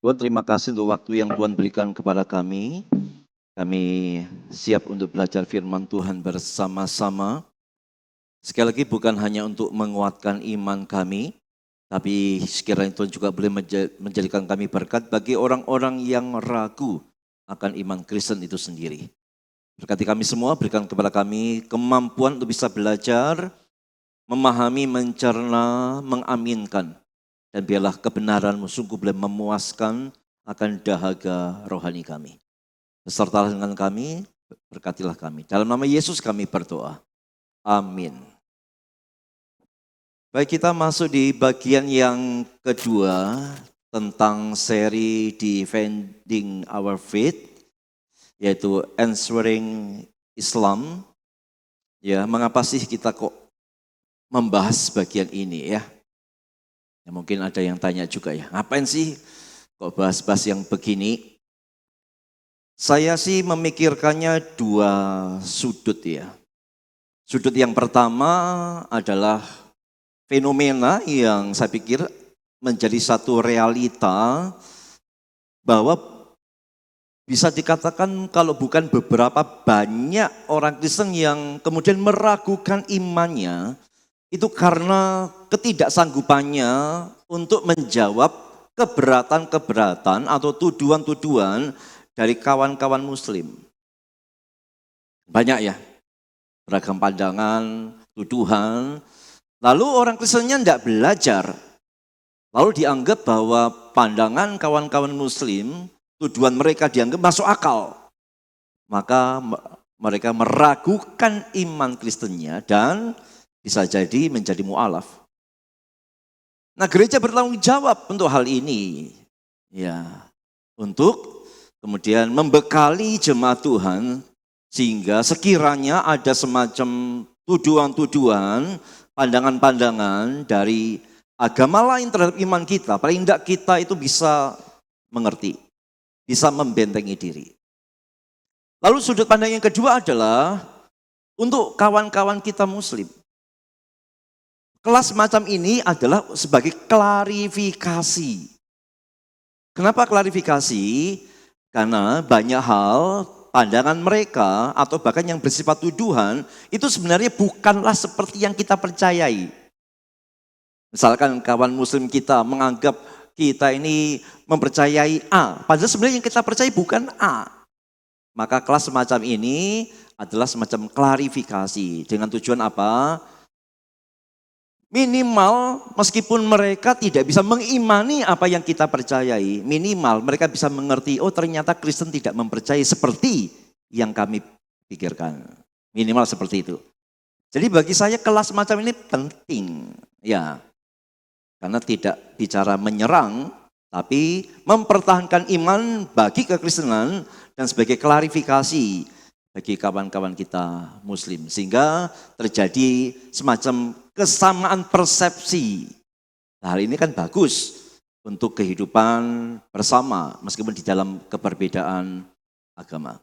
Tuhan, terima kasih untuk waktu yang Tuhan berikan kepada kami. Kami siap untuk belajar firman Tuhan bersama-sama. Sekali lagi bukan hanya untuk menguatkan iman kami, tapi sekiranya Tuhan juga boleh menjadikan kami berkat bagi orang-orang yang ragu akan iman Kristen itu sendiri. Berkati kami semua, berikan kepada kami kemampuan untuk bisa belajar, memahami, mencerna, mengaminkan. Dan biarlah kebenaran-Mu sungguh boleh memuaskan akan dahaga rohani kami. Besertalah dengan kami, berkatilah kami. Dalam nama Yesus kami berdoa. Amin. Baik, kita masuk di bagian yang kedua tentang seri Defending Our Faith, yaitu Answering Islam. Ya, mengapa sih kita kok membahas bagian ini ya? Ya, mungkin ada yang tanya juga ya, ngapain sih kok bahas-bahas yang begini? Saya sih memikirkannya dua sudut ya. Sudut yang pertama adalah fenomena yang saya pikir menjadi satu realita bahwa bisa dikatakan kalau bukan beberapa banyak orang Kristen yang kemudian meragukan imannya, itu karena ketidaksanggupannya untuk menjawab keberatan-keberatan atau tuduhan-tuduhan dari kawan-kawan muslim. Banyak ya, beragam pandangan, tuduhan. Lalu orang Kristennya tidak belajar. Lalu dianggap bahwa pandangan kawan-kawan muslim, tuduhan mereka dianggap masuk akal. Maka mereka meragukan iman Kristennya dan bisa jadi menjadi mu'alaf. Nah, gereja bertanggung jawab untuk hal ini. Ya, untuk kemudian membekali jemaat Tuhan sehingga sekiranya ada semacam tuduhan-tuduhan, pandangan-pandangan dari agama lain terhadap iman kita, paling tidak kita itu bisa mengerti, bisa membentengi diri. Lalu sudut pandang yang kedua adalah untuk kawan-kawan kita muslim. Kelas semacam ini adalah sebagai klarifikasi. Kenapa klarifikasi? Karena banyak hal pandangan mereka atau bahkan yang bersifat tuduhan itu sebenarnya bukanlah seperti yang kita percayai. Misalkan kawan muslim kita menganggap kita ini mempercayai A, padahal sebenarnya yang kita percaya bukan A. Maka kelas semacam ini adalah semacam klarifikasi dengan tujuan apa? Minimal meskipun mereka tidak bisa mengimani apa yang kita percayai, minimal mereka bisa mengerti, oh ternyata Kristen tidak mempercayai seperti yang kami pikirkan. Minimal seperti itu. Jadi bagi saya kelas semacam ini penting, ya. Karena tidak bicara menyerang, tapi mempertahankan iman bagi kekristenan dan sebagai klarifikasi bagi kawan-kawan kita muslim. Sehingga terjadi semacam kesamaan persepsi. Nah, hal ini kan bagus untuk kehidupan bersama meskipun di dalam keberbedaan agama.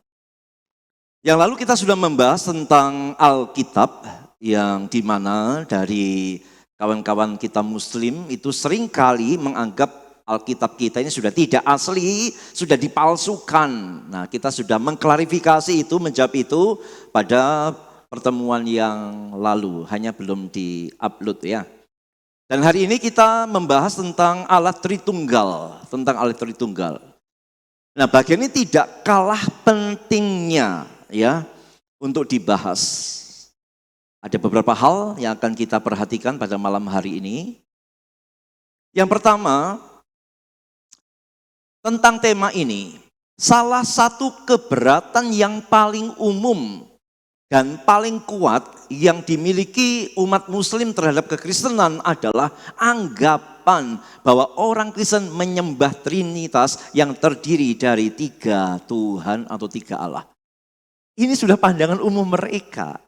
Yang lalu kita sudah membahas tentang Alkitab yang dimana dari kawan-kawan kita muslim itu seringkali menganggap Alkitab kita ini sudah tidak asli, sudah dipalsukan. Nah, kita sudah mengklarifikasi itu, menjawab itu pada pertemuan yang lalu, hanya belum di-upload ya. Dan hari ini kita membahas tentang Allah Tritunggal, Nah, bagian ini tidak kalah pentingnya ya untuk dibahas. Ada beberapa hal yang akan kita perhatikan pada malam hari ini. Yang pertama, tentang tema ini, salah satu keberatan yang paling umum dan paling kuat yang dimiliki umat muslim terhadap kekristenan adalah anggapan bahwa orang Kristen menyembah Trinitas yang terdiri dari 3 Tuhan atau 3 Allah. Ini sudah pandangan umum mereka.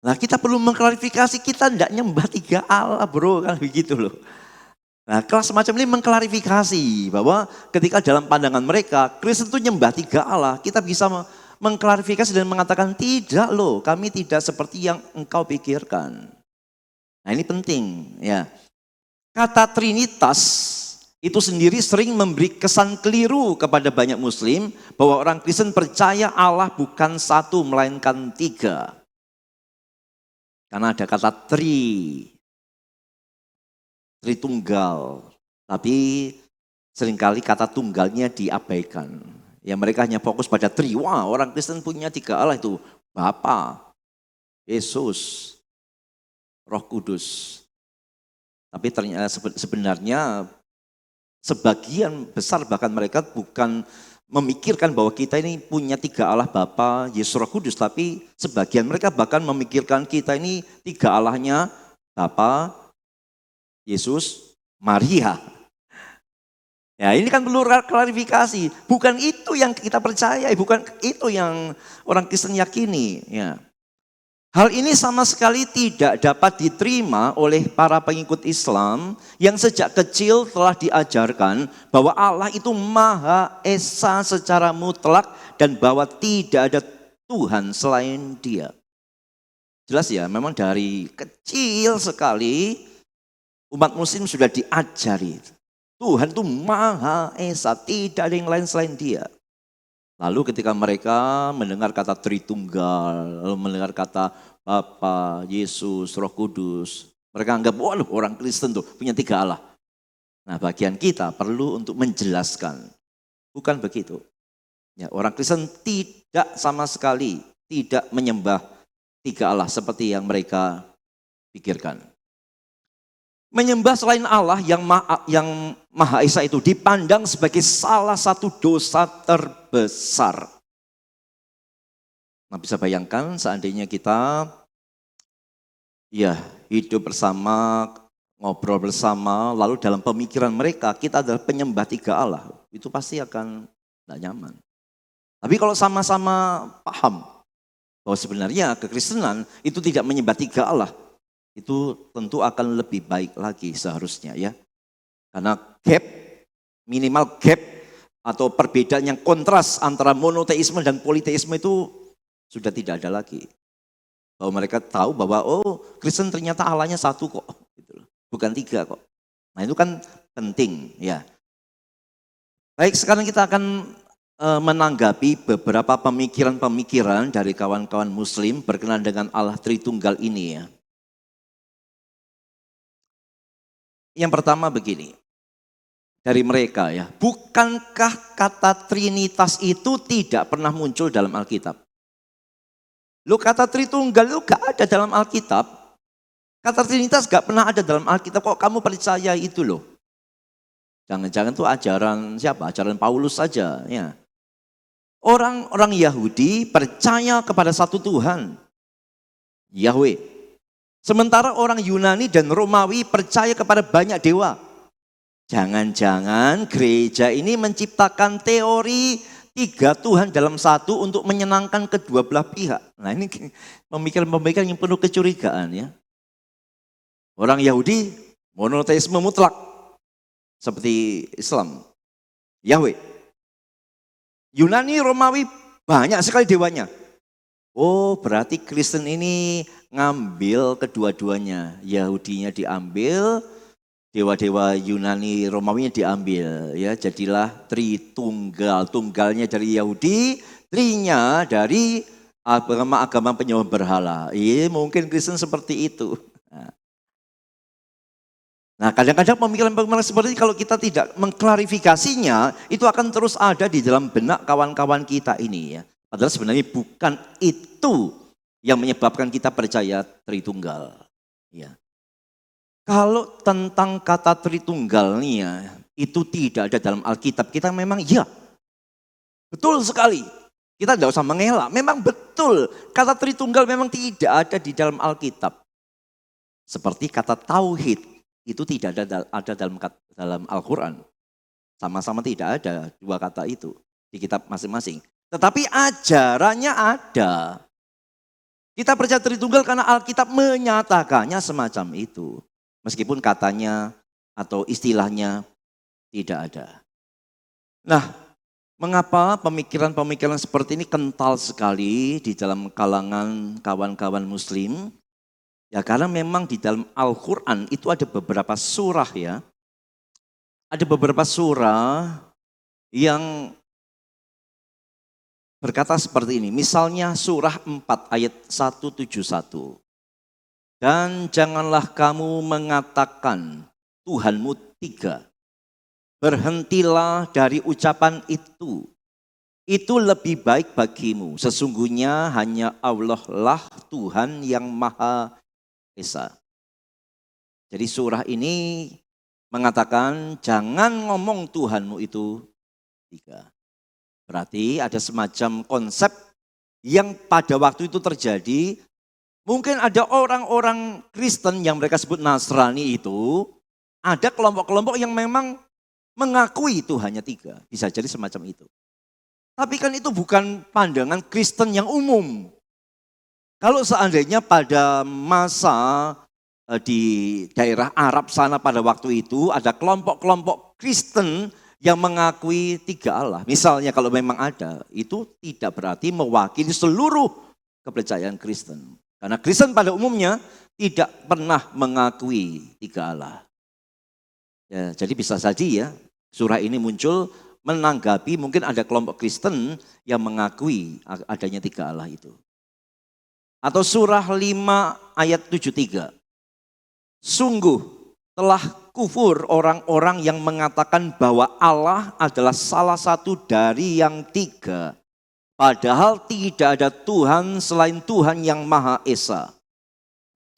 Nah, kita perlu mengklarifikasi, kita tidak nyembah 3 Allah bro, kan begitu loh. Nah, kelas semacam ini mengklarifikasi bahwa ketika dalam pandangan mereka Kristen itu nyembah 3 Allah, kita bisa mengklarifikasi dan mengatakan tidak loh, kami tidak seperti yang engkau pikirkan. Nah, ini penting ya. Kata Trinitas itu sendiri sering memberi kesan keliru kepada banyak muslim bahwa orang Kristen percaya Allah bukan satu melainkan tiga. Karena ada kata Tritunggal. Tapi seringkali kata tunggalnya diabaikan. Ya mereka hanya fokus pada tri. Wah, orang Kristen punya tiga Allah itu. Bapa, Yesus, Roh Kudus. Tapi ternyata sebenarnya sebagian besar bahkan mereka bukan memikirkan bahwa kita ini punya tiga Allah, Bapa, Yesus, Roh Kudus. Tapi sebagian mereka bahkan memikirkan kita ini tiga Allahnya, Bapa, Yesus, Maria. Ya ini kan perlu klarifikasi. Bukan itu yang kita percaya, bukan itu yang orang Kristen yakini. Ya. Hal ini sama sekali tidak dapat diterima oleh para pengikut Islam yang sejak kecil telah diajarkan bahwa Allah itu Maha Esa secara mutlak dan bahwa tidak ada Tuhan selain Dia. Jelas ya, memang dari kecil sekali umat muslim sudah diajari. Tuhan itu Maha Esa, tidak ada yang lain selain Dia. Lalu ketika mereka mendengar kata Tritunggal, lalu mendengar kata Bapa, Yesus, Roh Kudus, mereka anggap, waduh orang Kristen tuh punya tiga Allah. Nah bagian kita perlu untuk menjelaskan, bukan begitu. Ya, orang Kristen tidak sama sekali tidak menyembah tiga Allah seperti yang mereka pikirkan. Menyembah selain Allah yang Maha Esa itu dipandang sebagai salah satu dosa terbesar. Nah bisa bayangkan seandainya kita ya hidup bersama, ngobrol bersama, lalu dalam pemikiran mereka kita adalah penyembah tiga Allah. Itu pasti akan tidak nyaman. Tapi kalau sama-sama paham bahwa sebenarnya kekristenan itu tidak menyembah tiga Allah, itu tentu akan lebih baik lagi seharusnya ya. Karena minimal gap atau perbedaan yang kontras antara monoteisme dan politeisme itu sudah tidak ada lagi. Bahwa mereka tahu bahwa oh Kristen ternyata Allahnya satu kok, bukan tiga kok. Nah itu kan penting ya. Baik sekarang kita akan menanggapi beberapa pemikiran-pemikiran dari kawan-kawan muslim berkenaan dengan Allah Tritunggal ini ya. Yang pertama begini, dari mereka ya, bukankah kata Trinitas itu tidak pernah muncul dalam Alkitab? Loh kata Tritunggal itu gak ada dalam Alkitab, kata Trinitas gak pernah ada dalam Alkitab, kok kamu percaya itu loh? Jangan-jangan itu ajaran siapa? Ajaran Paulus saja ya. Orang-orang Yahudi percaya kepada satu Tuhan, Yahweh. Sementara orang Yunani dan Romawi percaya kepada banyak dewa. Jangan-jangan gereja ini menciptakan teori tiga Tuhan dalam satu untuk menyenangkan kedua belah pihak. Nah ini pemikiran-pemikiran yang penuh kecurigaan ya. Orang Yahudi monoteisme mutlak seperti Islam, Yahweh. Yunani, Romawi banyak sekali dewanya. Oh berarti Kristen ini ngambil kedua-duanya. Yahudinya diambil, dewa-dewa Yunani, Romawinya diambil. Ya, jadilah Tritunggal. Tunggalnya dari Yahudi, trinya dari agama-agama penyembah berhala. Iya mungkin Kristen seperti itu. Nah kadang-kadang pemikiran-pemikiran seperti ini kalau kita tidak mengklarifikasinya, itu akan terus ada di dalam benak kawan-kawan kita ini ya. Padahal sebenarnya bukan itu yang menyebabkan kita percaya Tritunggal. Ya. Kalau tentang kata Tritunggal nih ya, itu tidak ada dalam Alkitab, kita memang ya, betul sekali. Kita tidak usah mengelak, memang betul. Kata Tritunggal memang tidak ada di dalam Alkitab. Seperti kata Tauhid, itu tidak ada dalam Al-Quran. Sama-sama tidak ada dua kata itu di kitab masing-masing. Tetapi ajarannya ada. Kita percaya Tritunggal karena Alkitab menyatakannya semacam itu. Meskipun katanya atau istilahnya tidak ada. Nah, mengapa pemikiran-pemikiran seperti ini kental sekali di dalam kalangan kawan-kawan muslim? Ya karena memang di dalam Al-Quran itu ada beberapa surah ya. Ada beberapa surah yang berkata seperti ini. Misalnya surah 4 ayat 171. Dan janganlah kamu mengatakan Tuhanmu tiga. Berhentilah dari ucapan itu. Itu lebih baik bagimu. Sesungguhnya hanya Allah lah Tuhan yang Maha Esa. Jadi surah ini mengatakan jangan ngomong Tuhanmu itu tiga. Berarti ada semacam konsep yang pada waktu itu terjadi. Mungkin ada orang-orang Kristen yang mereka sebut Nasrani itu, ada kelompok-kelompok yang memang mengakui Tuhannya tiga. Bisa jadi semacam itu. Tapi kan itu bukan pandangan Kristen yang umum. Kalau seandainya pada masa di daerah Arab sana pada waktu itu ada kelompok-kelompok Kristen yang mengakui tiga Allah. Misalnya kalau memang ada, itu tidak berarti mewakili seluruh kepercayaan Kristen. Karena Kristen pada umumnya tidak pernah mengakui tiga Allah. Ya, jadi bisa saja ya surah ini muncul menanggapi mungkin ada kelompok Kristen yang mengakui adanya tiga Allah itu. Atau surah 5 ayat 73. Sungguh telah kufur orang-orang yang mengatakan bahwa Allah adalah salah satu dari yang tiga. Padahal tidak ada Tuhan selain Tuhan yang Maha Esa.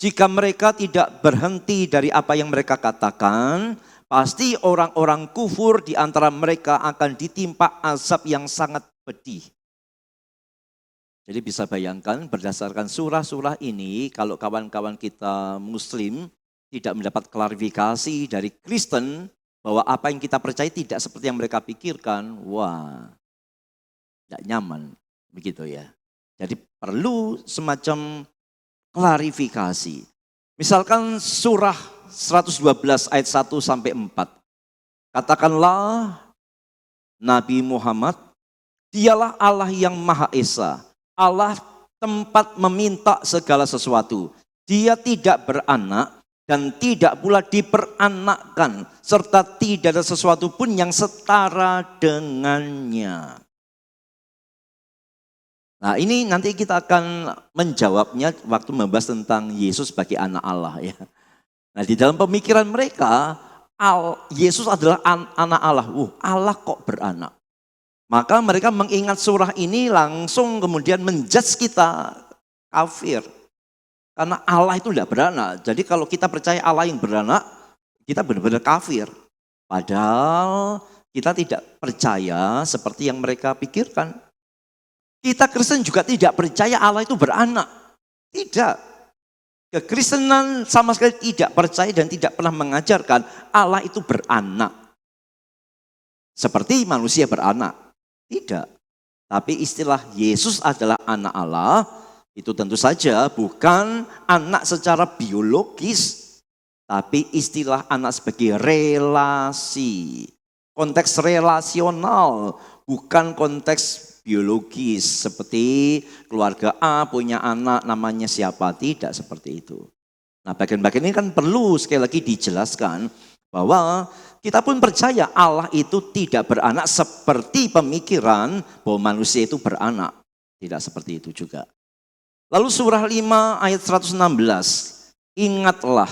Jika mereka tidak berhenti dari apa yang mereka katakan, pasti orang-orang kufur di antara mereka akan ditimpa azab yang sangat pedih. Jadi bisa bayangkan berdasarkan surah-surah ini, kalau kawan-kawan kita Muslim tidak mendapat klarifikasi dari Kristen bahwa apa yang kita percaya tidak seperti yang mereka pikirkan, wah, tidak nyaman, begitu ya. Jadi perlu semacam klarifikasi. Misalkan surah 112 ayat 1 sampai 4. Katakanlah Nabi Muhammad, dialah Allah yang Maha Esa, Allah tempat meminta segala sesuatu. Dia tidak beranak dan tidak pula diperanakkan, serta tidak ada sesuatu pun yang setara dengannya. Nah ini nanti kita akan menjawabnya waktu membahas tentang Yesus sebagai anak Allah ya. Nah di dalam pemikiran mereka, Yesus adalah anak Allah. Allah kok beranak? Maka mereka mengingat surah ini langsung kemudian menjudge kita kafir. Karena Allah itu tidak beranak. Jadi kalau kita percaya Allah yang beranak, kita benar-benar kafir. Padahal kita tidak percaya seperti yang mereka pikirkan. Kita Kristen juga tidak percaya Allah itu beranak. Tidak. Kekristenan sama sekali tidak percaya dan tidak pernah mengajarkan Allah itu beranak. Seperti manusia beranak. Tidak. Tapi istilah Yesus adalah anak Allah, itu tentu saja bukan anak secara biologis, tapi istilah anak sebagai relasi. Konteks relasional, bukan konteks biologis seperti keluarga A punya anak namanya siapa, tidak seperti itu. Nah bagian-bagian ini kan perlu sekali lagi dijelaskan bahwa kita pun percaya Allah itu tidak beranak seperti pemikiran bahwa manusia itu beranak. Tidak seperti itu juga. Lalu surah 5 ayat 116. Ingatlah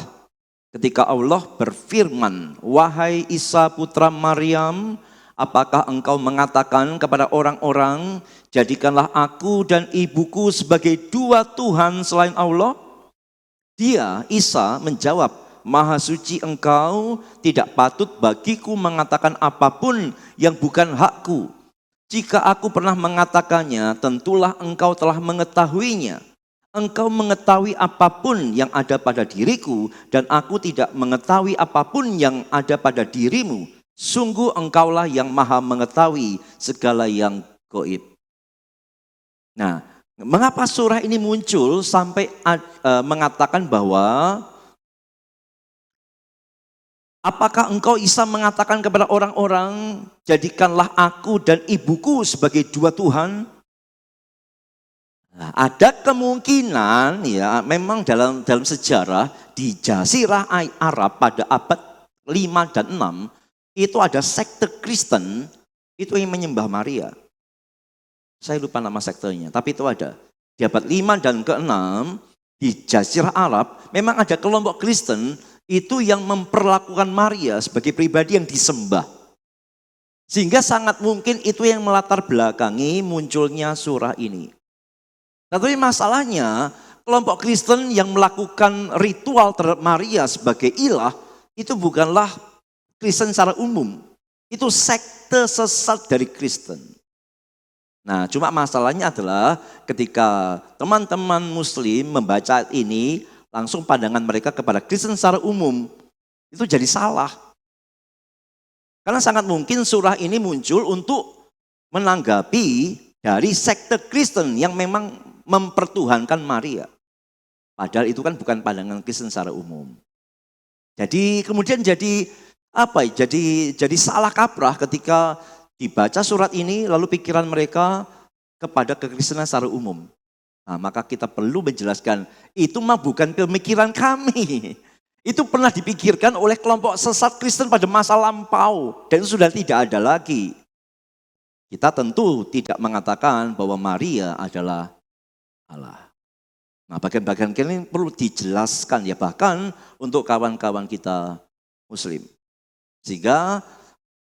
ketika Allah berfirman, wahai Isa putra Maryam, apakah engkau mengatakan kepada orang-orang, jadikanlah aku dan ibuku sebagai dua Tuhan selain Allah? Dia, Isa, menjawab, Maha suci engkau, tidak patut bagiku mengatakan apapun yang bukan hakku. Jika aku pernah mengatakannya, tentulah engkau telah mengetahuinya. Engkau mengetahui apapun yang ada pada diriku, dan aku tidak mengetahui apapun yang ada pada dirimu. Sungguh engkaulah yang maha mengetahui segala yang gaib. Nah, mengapa surah ini muncul sampai mengatakan bahwa apakah engkau Isa mengatakan kepada orang-orang, jadikanlah aku dan ibuku sebagai dua Tuhan? Nah, ada kemungkinan ya memang dalam sejarah di Jazirah Arab pada abad 5 dan 6 itu ada sekte Kristen, itu yang menyembah Maria. Saya lupa nama sektenya, tapi itu ada. Di abad 5 dan ke-6, di Jazirah Arab, memang ada kelompok Kristen itu yang memperlakukan Maria sebagai pribadi yang disembah. Sehingga sangat mungkin itu yang melatar belakangi munculnya surah ini. Tapi masalahnya, kelompok Kristen yang melakukan ritual terhadap Maria sebagai ilah, itu bukanlah Kristen secara umum. Itu sekte sesat dari Kristen. Nah, cuma masalahnya adalah ketika teman-teman Muslim membaca ini, langsung pandangan mereka kepada Kristen secara umum, itu jadi salah. Karena sangat mungkin surah ini muncul untuk menanggapi dari sekte Kristen yang memang mempertuhankan Maria. Padahal itu kan bukan pandangan Kristen secara umum. Jadi kemudian jadi salah kaprah ketika dibaca surat ini lalu pikiran mereka kepada kekristenan secara umum. Nah, maka kita perlu menjelaskan itu mah bukan pemikiran kami. Itu pernah dipikirkan oleh kelompok sesat Kristen pada masa lampau dan itu sudah tidak ada lagi. Kita tentu tidak mengatakan bahwa Maria adalah Allah. Nah, bagian-bagian ini perlu dijelaskan ya, bahkan untuk kawan-kawan kita Muslim. Sehingga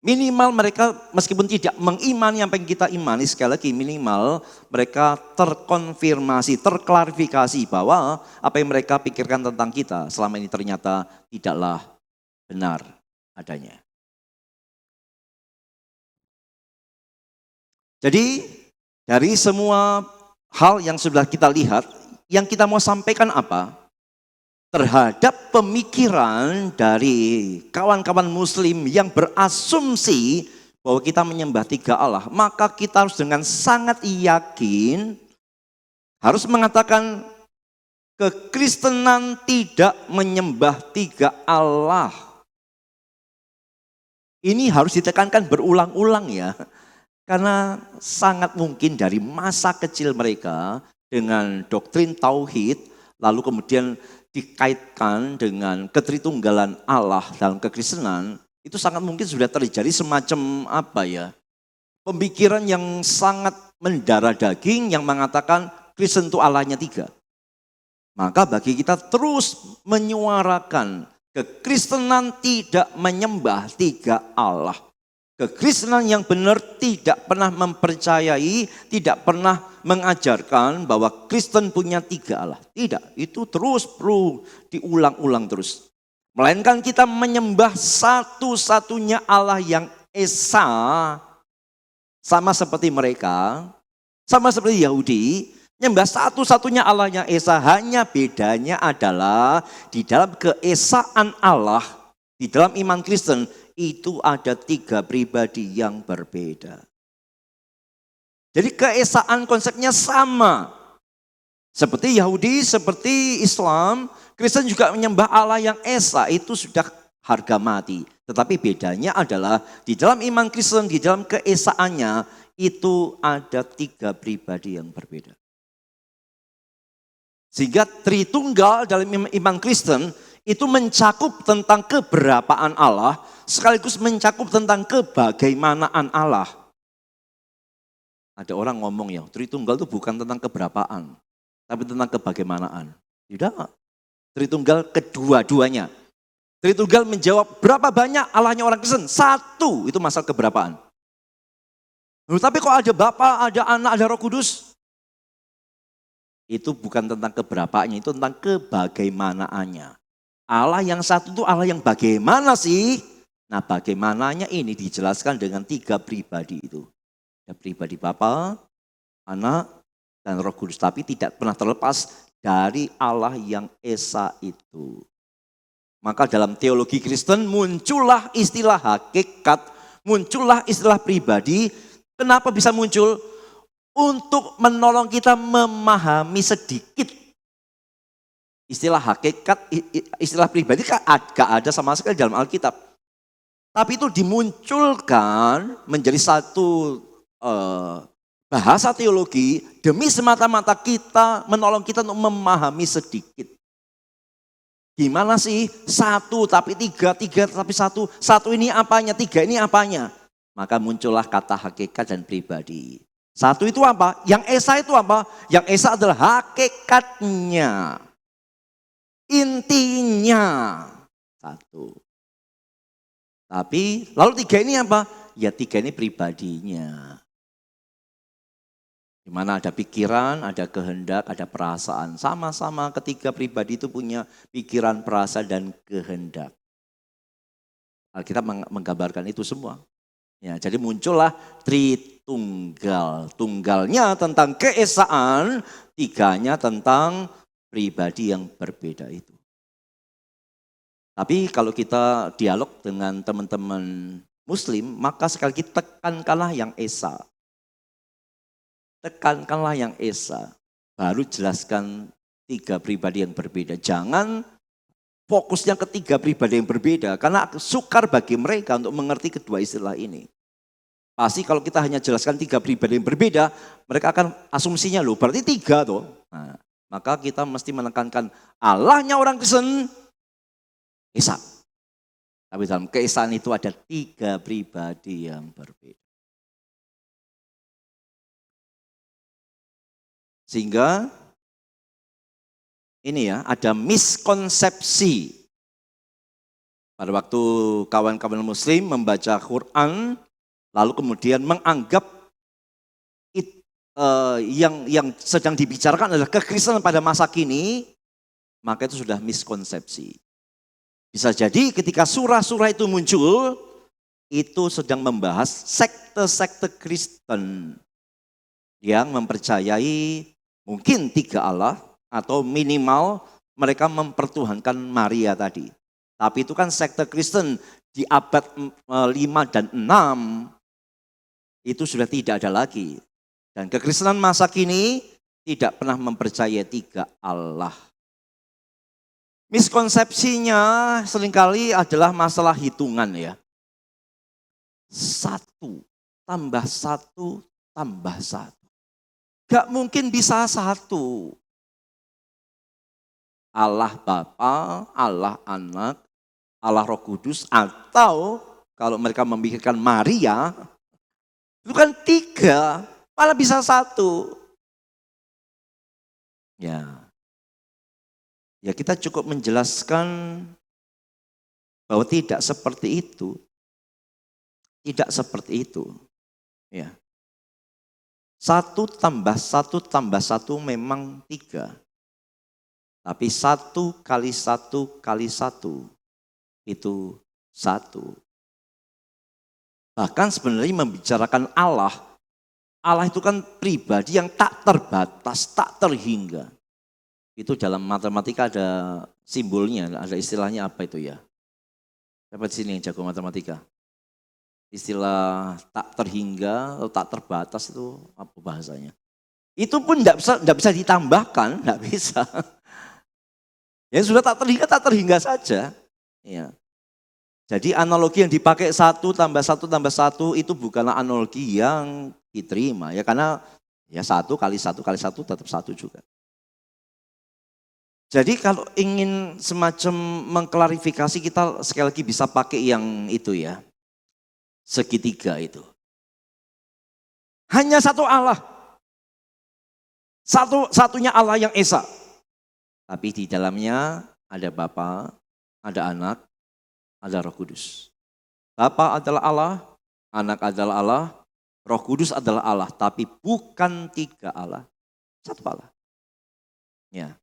minimal mereka meskipun tidak mengimani apa yang kita imani, sekali lagi minimal mereka terkonfirmasi, terklarifikasi bahwa apa yang mereka pikirkan tentang kita selama ini ternyata tidaklah benar adanya. Jadi dari semua hal yang sudah kita lihat, yang kita mau sampaikan apa? Terhadap pemikiran dari kawan-kawan Muslim yang berasumsi bahwa kita menyembah tiga Allah, maka kita harus dengan sangat yakin harus mengatakan kekristenan tidak menyembah tiga Allah. Ini harus ditekankan berulang-ulang ya, karena sangat mungkin dari masa kecil mereka dengan doktrin tauhid, lalu kemudian dikaitkan dengan ketritunggalan Allah dalam kekristenan, itu sangat mungkin sudah terjadi semacam pemikiran yang sangat mendarah daging yang mengatakan Kristen itu Allahnya tiga. Maka bagi kita terus menyuarakan kekristenan tidak menyembah tiga Allah. Kekristenan yang benar tidak pernah mempercayai, tidak pernah mengajarkan bahwa Kristen punya tiga Allah. Tidak, itu terus perlu diulang-ulang terus. Melainkan kita menyembah satu-satunya Allah yang Esa, sama seperti mereka, sama seperti Yahudi, menyembah satu-satunya Allah yang Esa, hanya bedanya adalah di dalam keesaan Allah, di dalam iman Kristen, itu ada tiga pribadi yang berbeda. Jadi keesaan konsepnya sama. Seperti Yahudi, seperti Islam, Kristen juga menyembah Allah yang Esa, itu sudah harga mati. Tetapi bedanya adalah di dalam iman Kristen, di dalam keesaannya, itu ada tiga pribadi yang berbeda. Sehingga Tritunggal dalam iman Kristen itu mencakup tentang keberapaan Allah, sekaligus mencakup tentang kebagaimanaan Allah. Ada orang ngomong ya, Tritunggal itu bukan tentang keberapaan, tapi tentang kebagaimanaan. Tidak, Tritunggal kedua-duanya. Tritunggal menjawab berapa banyak Allahnya orang Kristen? Satu, itu masalah keberapaan. Tapi kok ada Bapa, ada Anak, ada Roh Kudus? Itu bukan tentang keberapaannya, itu tentang kebagaimanaannya. Allah yang satu itu Allah yang bagaimana sih? Nah, bagaimananya ini dijelaskan dengan tiga pribadi itu. Ada pribadi Bapa, Anak, dan Roh Kudus. Tapi tidak pernah terlepas dari Allah yang Esa itu. Maka dalam teologi Kristen muncullah istilah hakikat, muncullah istilah pribadi. Kenapa bisa muncul? Untuk menolong kita memahami sedikit. Istilah hakikat, istilah pribadi gak ada sama sekali dalam Alkitab. Tapi itu dimunculkan menjadi satu bahasa teologi demi semata-mata kita menolong kita untuk memahami sedikit. Gimana sih satu tapi tiga, tiga tapi satu, satu ini apanya, tiga ini apanya? Maka muncullah kata hakikat dan pribadi. Satu itu apa? Yang esa itu apa? Yang esa adalah hakikatnya, intinya satu. Tapi lalu tiga ini apa? Ya tiga ini pribadinya. Di mana ada pikiran, ada kehendak, ada perasaan. Sama-sama ketiga pribadi itu punya pikiran, perasaan, dan kehendak. Alkitab menggambarkan itu semua. Ya, jadi muncullah Tritunggal. Tunggalnya tentang keesaan, tiganya tentang pribadi yang berbeda itu. Tapi kalau kita dialog dengan teman-teman Muslim, maka sekali lagi tekankanlah yang esa. Tekankanlah yang esa, baru jelaskan tiga pribadi yang berbeda. Jangan fokusnya ke tiga pribadi yang berbeda, karena sukar bagi mereka untuk mengerti kedua istilah ini. Pasti kalau kita hanya jelaskan tiga pribadi yang berbeda, mereka akan asumsinya loh, berarti tiga tuh. Nah, maka kita mesti menekankan Allahnya orang Kristen, esa. Tapi dalam keesaan itu ada tiga pribadi yang berbeda. Sehingga ini ya, ada miskonsepsi. Pada waktu kawan-kawan Muslim membaca Quran, lalu kemudian menganggap yang sedang dibicarakan adalah kekristenan pada masa kini, maka itu sudah miskonsepsi. Bisa jadi ketika surah-surah itu muncul, itu sedang membahas sekte-sekte Kristen yang mempercayai mungkin tiga Allah, atau minimal mereka mempertuhankan Maria tadi. Tapi itu kan sekte Kristen di abad 5 dan 6, itu sudah tidak ada lagi. Dan kekristenan masa kini tidak pernah mempercayai tiga Allah. Miskonsepsinya seringkali adalah masalah hitungan ya. 1 tambah 1 tambah 1. Gak mungkin bisa 1. Allah Bapa, Allah Anak, Allah Roh Kudus, atau kalau mereka memikirkan Maria, itu kan 3, malah bisa 1. Ya kita cukup menjelaskan bahwa tidak seperti itu. Tidak seperti itu. Ya. 1 tambah 1 tambah 1 memang 3. Tapi 1 kali 1 kali 1 itu 1. Bahkan sebenarnya membicarakan Allah, Allah itu kan pribadi yang tak terbatas, tak terhingga. Itu dalam matematika ada simbolnya, ada istilahnya apa itu ya? Siapa di sini yang jago matematika? Istilah tak terhingga atau tak terbatas itu apa bahasanya? Itu pun tidak bisa ditambahkan, tidak bisa. Ya sudah tak terhingga saja. Ya. Jadi analogi yang dipakai 1 tambah 1 tambah 1 itu bukanlah analogi yang diterima. Ya karena ya 1 kali 1 kali 1 tetap 1 juga. Jadi kalau ingin semacam mengklarifikasi, kita sekali lagi bisa pakai yang itu ya. Segitiga itu. Hanya satu Allah. Satunya Allah yang esa. Tapi di dalamnya ada Bapa, ada Anak, ada Roh Kudus. Bapa adalah Allah, Anak adalah Allah, Roh Kudus adalah Allah. Tapi bukan 3 Allah. Satu Allah. Ya.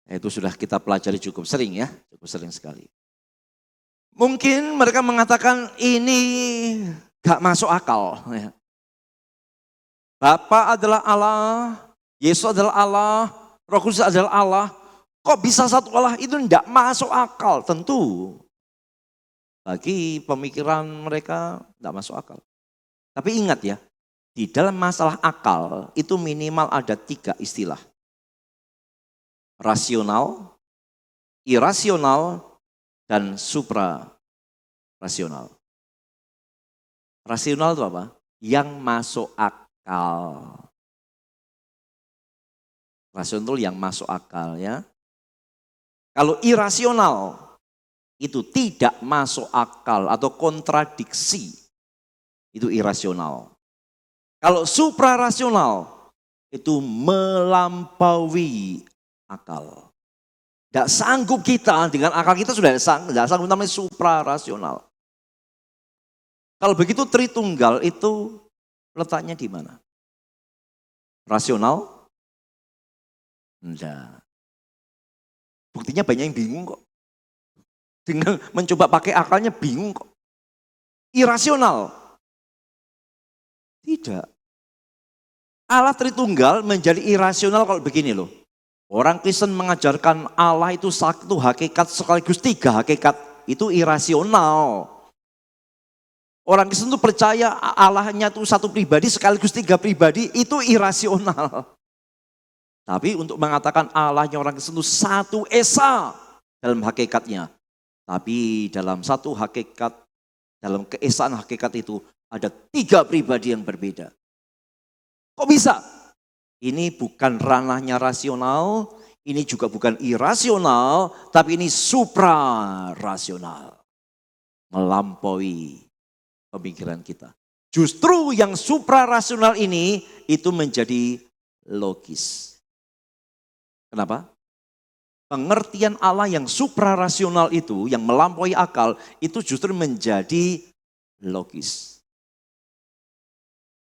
Itu sudah kita pelajari cukup sering ya. Cukup sering sekali. Mungkin mereka mengatakan ini gak masuk akal. Bapa adalah Allah, Yesus adalah Allah, Roh Kudus adalah Allah. Kok bisa satu Allah? Itu tidak masuk akal. Tentu bagi pemikiran mereka tidak masuk akal. Tapi ingat ya, di dalam masalah akal itu minimal ada 3 istilah. Rasional, irasional, dan supra-rasional. Rasional itu apa? Yang masuk akal. Rasional yang masuk akal ya. Kalau irasional itu tidak masuk akal atau kontradiksi, itu irasional. Kalau suprarasional itu melampaui akal. Tidak sanggup kita, dengan akal kita sudah tidak sanggup, namanya suprarasional. Kalau begitu Tritunggal itu letaknya di mana? Rasional? Enggak. Buktinya banyak yang bingung kok. Dengan mencoba pakai akalnya bingung kok. Irasional? Tidak. Allah Tritunggal menjadi irasional kalau begini loh. Orang Kristen mengajarkan Allah itu satu hakikat sekaligus tiga hakikat. Itu irasional. Orang Kristen itu percaya Allahnya itu satu pribadi sekaligus tiga pribadi. Itu irasional. Tapi untuk mengatakan Allahnya orang Kristen itu satu esa dalam hakikatnya. Tapi dalam satu hakikat, dalam keesaan hakikat itu ada tiga pribadi yang berbeda. Kok bisa? Ini bukan ranahnya rasional, ini juga bukan irasional, tapi ini suprarasional. Melampaui pemikiran kita. Justru yang suprarasional ini itu menjadi logis. Kenapa? Pengertian Allah yang suprarasional itu, yang melampaui akal, itu justru menjadi logis.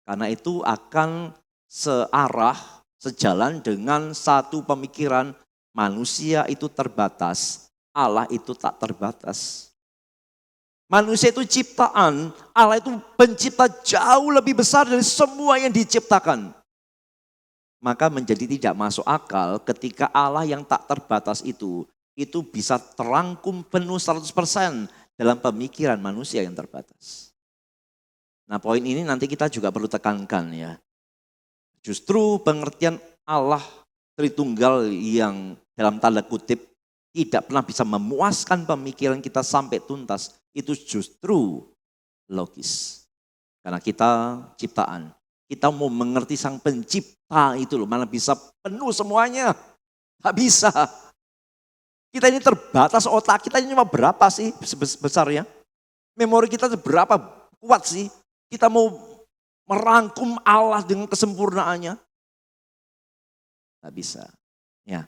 Karena itu akan searah, sejalan dengan satu pemikiran manusia itu terbatas, Allah itu tak terbatas. Manusia itu ciptaan, Allah itu pencipta jauh lebih besar dari semua yang diciptakan. Maka menjadi tidak masuk akal ketika Allah yang tak terbatas itu bisa terangkum penuh 100% dalam pemikiran manusia yang terbatas. Nah, poin ini nanti kita juga perlu tekankan ya. Justru pengertian Allah Tritunggal yang dalam tanda kutip tidak pernah bisa memuaskan pemikiran kita sampai tuntas, itu justru logis. Karena kita ciptaan. Kita mau mengerti sang pencipta itu loh, mana bisa penuh semuanya. Gak bisa. Kita ini terbatas, otak kita ini cuma berapa sih besarnya? Memori kita berapa kuat sih? Kita mau merangkum Allah dengan kesempurnaannya? Gak bisa. Ya.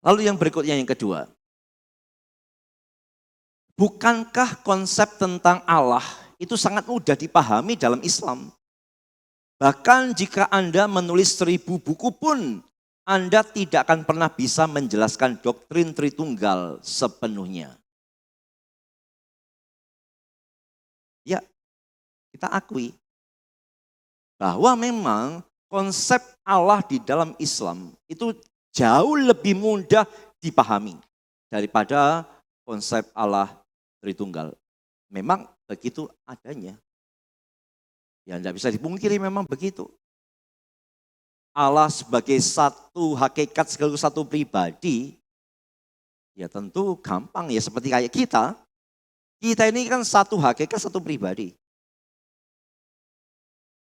Lalu yang berikutnya yang kedua. Bukankah konsep tentang Allah itu sangat mudah dipahami dalam Islam? Bahkan jika Anda menulis 1000 buku pun, Anda tidak akan pernah bisa menjelaskan doktrin Tritunggal sepenuhnya. Ya, kita akui bahwa memang konsep Allah di dalam Islam itu jauh lebih mudah dipahami daripada konsep Allah Tritunggal. Memang begitu adanya. Ya tidak bisa dipungkiri memang begitu. Allah sebagai satu hakikat sekaligus satu pribadi, ya tentu gampang ya seperti kayak kita. Kita ini kan satu hakikat satu pribadi.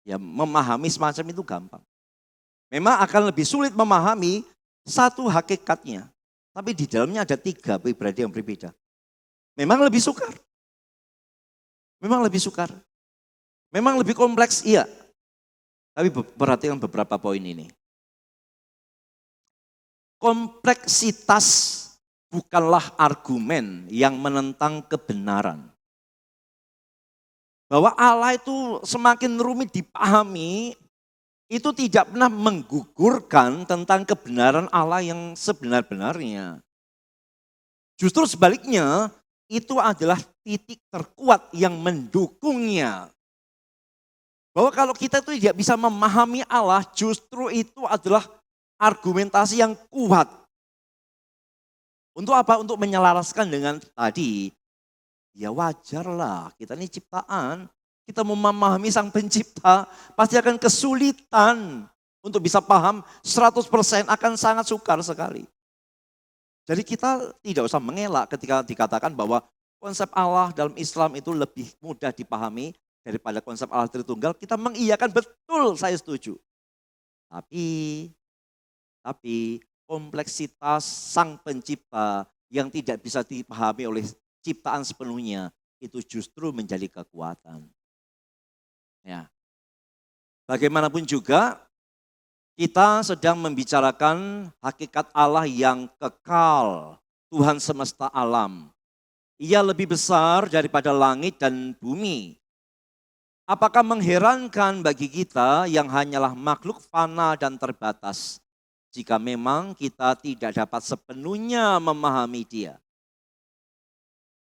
Ya memahami semacam itu gampang. Memang akan lebih sulit memahami satu hakikatnya. Tapi di dalamnya ada tiga pribadi yang berbeda. Memang lebih sukar. Memang lebih sukar. Memang lebih kompleks, iya. Tapi perhatikan beberapa poin ini. Kompleksitas bukanlah argumen yang menentang kebenaran. Bahwa Allah itu semakin rumit dipahami, itu tidak pernah menggugurkan tentang kebenaran Allah yang sebenar-benarnya. Justru sebaliknya, itu adalah titik terkuat yang mendukungnya. Bahwa kalau kita itu tidak bisa memahami Allah, justru itu adalah argumentasi yang kuat. Untuk apa? Untuk menyelaraskan dengan tadi, ya wajarlah kita ini ciptaan. Kita mau memahami sang pencipta, pasti akan kesulitan untuk bisa paham 100% akan sangat sukar sekali. Jadi kita tidak usah mengelak ketika dikatakan bahwa konsep Allah dalam Islam itu lebih mudah dipahami daripada konsep Allah Tritunggal. Kita mengiyakan betul, saya setuju. Tapi kompleksitas Sang Pencipta yang tidak bisa dipahami oleh ciptaan sepenuhnya, itu justru menjadi kekuatan. Ya. Bagaimanapun juga, kita sedang membicarakan hakikat Allah yang kekal, Tuhan semesta alam. Ia lebih besar daripada langit dan bumi. Apakah mengherankan bagi kita yang hanyalah makhluk fana dan terbatas, jika memang kita tidak dapat sepenuhnya memahami Dia?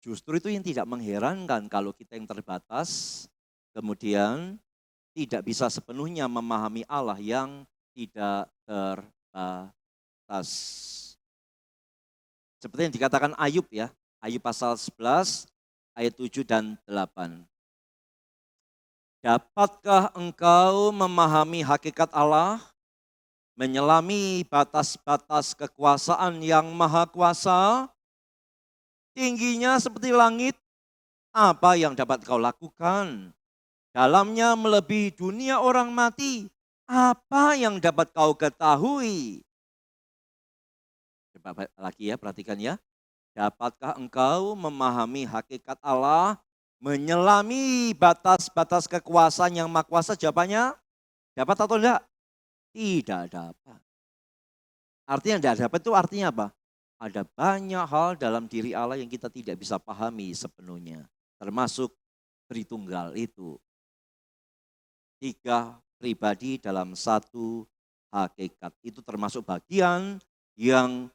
Justru itu yang tidak mengherankan kalau kita yang terbatas, kemudian tidak bisa sepenuhnya memahami Allah yang tidak terbatas. Seperti yang dikatakan Ayub ya, Ayub pasal 11 ayat 7 dan 8. Dapatkah engkau memahami hakikat Allah, menyelami batas-batas kekuasaan yang maha kuasa? Tingginya seperti langit, apa yang dapat kau lakukan? Dalamnya melebihi dunia orang mati, apa yang dapat kau ketahui? Coba lagi ya, perhatikan ya. Dapatkah engkau memahami hakikat Allah, menyelami batas-batas kekuasaan yang maha kuasa? Jawabannya, dapat atau enggak? Tidak dapat. Artinya tidak dapat itu artinya apa? Ada banyak hal dalam diri Allah yang kita tidak bisa pahami sepenuhnya. Termasuk Tritunggal itu. 3 pribadi dalam satu hakikat. Itu termasuk bagian yang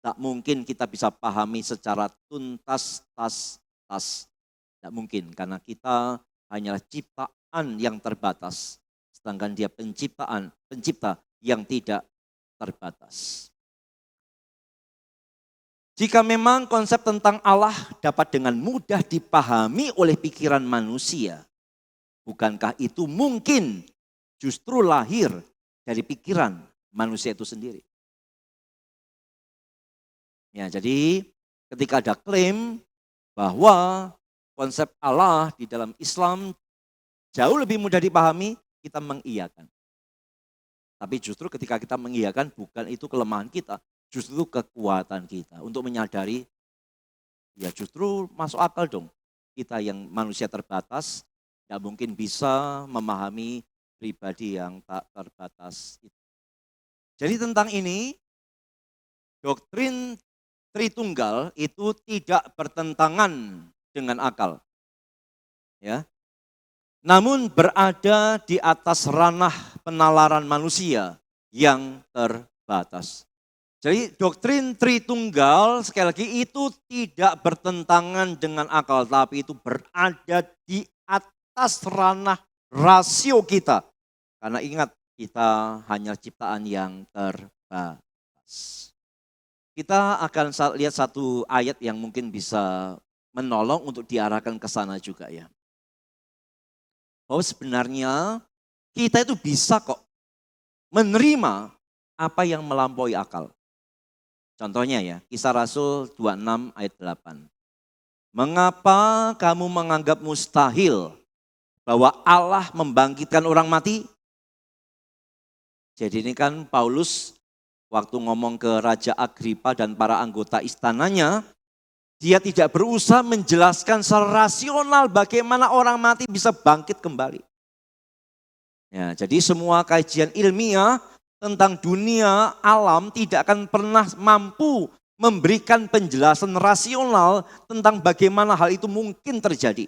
tak mungkin kita bisa pahami secara tuntas. Tidak mungkin karena kita hanyalah ciptaan yang terbatas. Sedangkan Dia pencipta yang tidak terbatas. Jika memang konsep tentang Allah dapat dengan mudah dipahami oleh pikiran manusia, bukankah itu mungkin justru lahir dari pikiran manusia itu sendiri? Ya, jadi ketika ada klaim bahwa konsep Allah di dalam Islam jauh lebih mudah dipahami, kita mengiyakan. Tapi justru ketika kita mengiyakan bukan itu kelemahan kita, justru itu kekuatan kita untuk menyadari ya justru masuk akal dong. Kita yang manusia terbatas tidak mungkin bisa memahami pribadi yang tak terbatas itu. Jadi tentang ini, doktrin Tritunggal itu tidak bertentangan dengan akal. Ya. Namun berada di atas ranah penalaran manusia yang terbatas. Jadi doktrin Tritunggal sekali lagi itu tidak bertentangan dengan akal, tapi itu berada di atas ranah rasio kita. Karena ingat kita hanya ciptaan yang terbatas. Kita akan lihat satu ayat yang mungkin bisa menolong untuk diarahkan ke sana juga ya. Bahwa sebenarnya kita itu bisa kok menerima apa yang melampaui akal. Contohnya ya, Kisah Rasul 26 ayat 8. Mengapa kamu menganggap mustahil bahwa Allah membangkitkan orang mati? Jadi ini kan Paulus waktu ngomong ke Raja Agripa dan para anggota istananya, dia tidak berusaha menjelaskan secara rasional bagaimana orang mati bisa bangkit kembali. Ya, jadi semua kajian ilmiah tentang dunia alam tidak akan pernah mampu memberikan penjelasan rasional tentang bagaimana hal itu mungkin terjadi.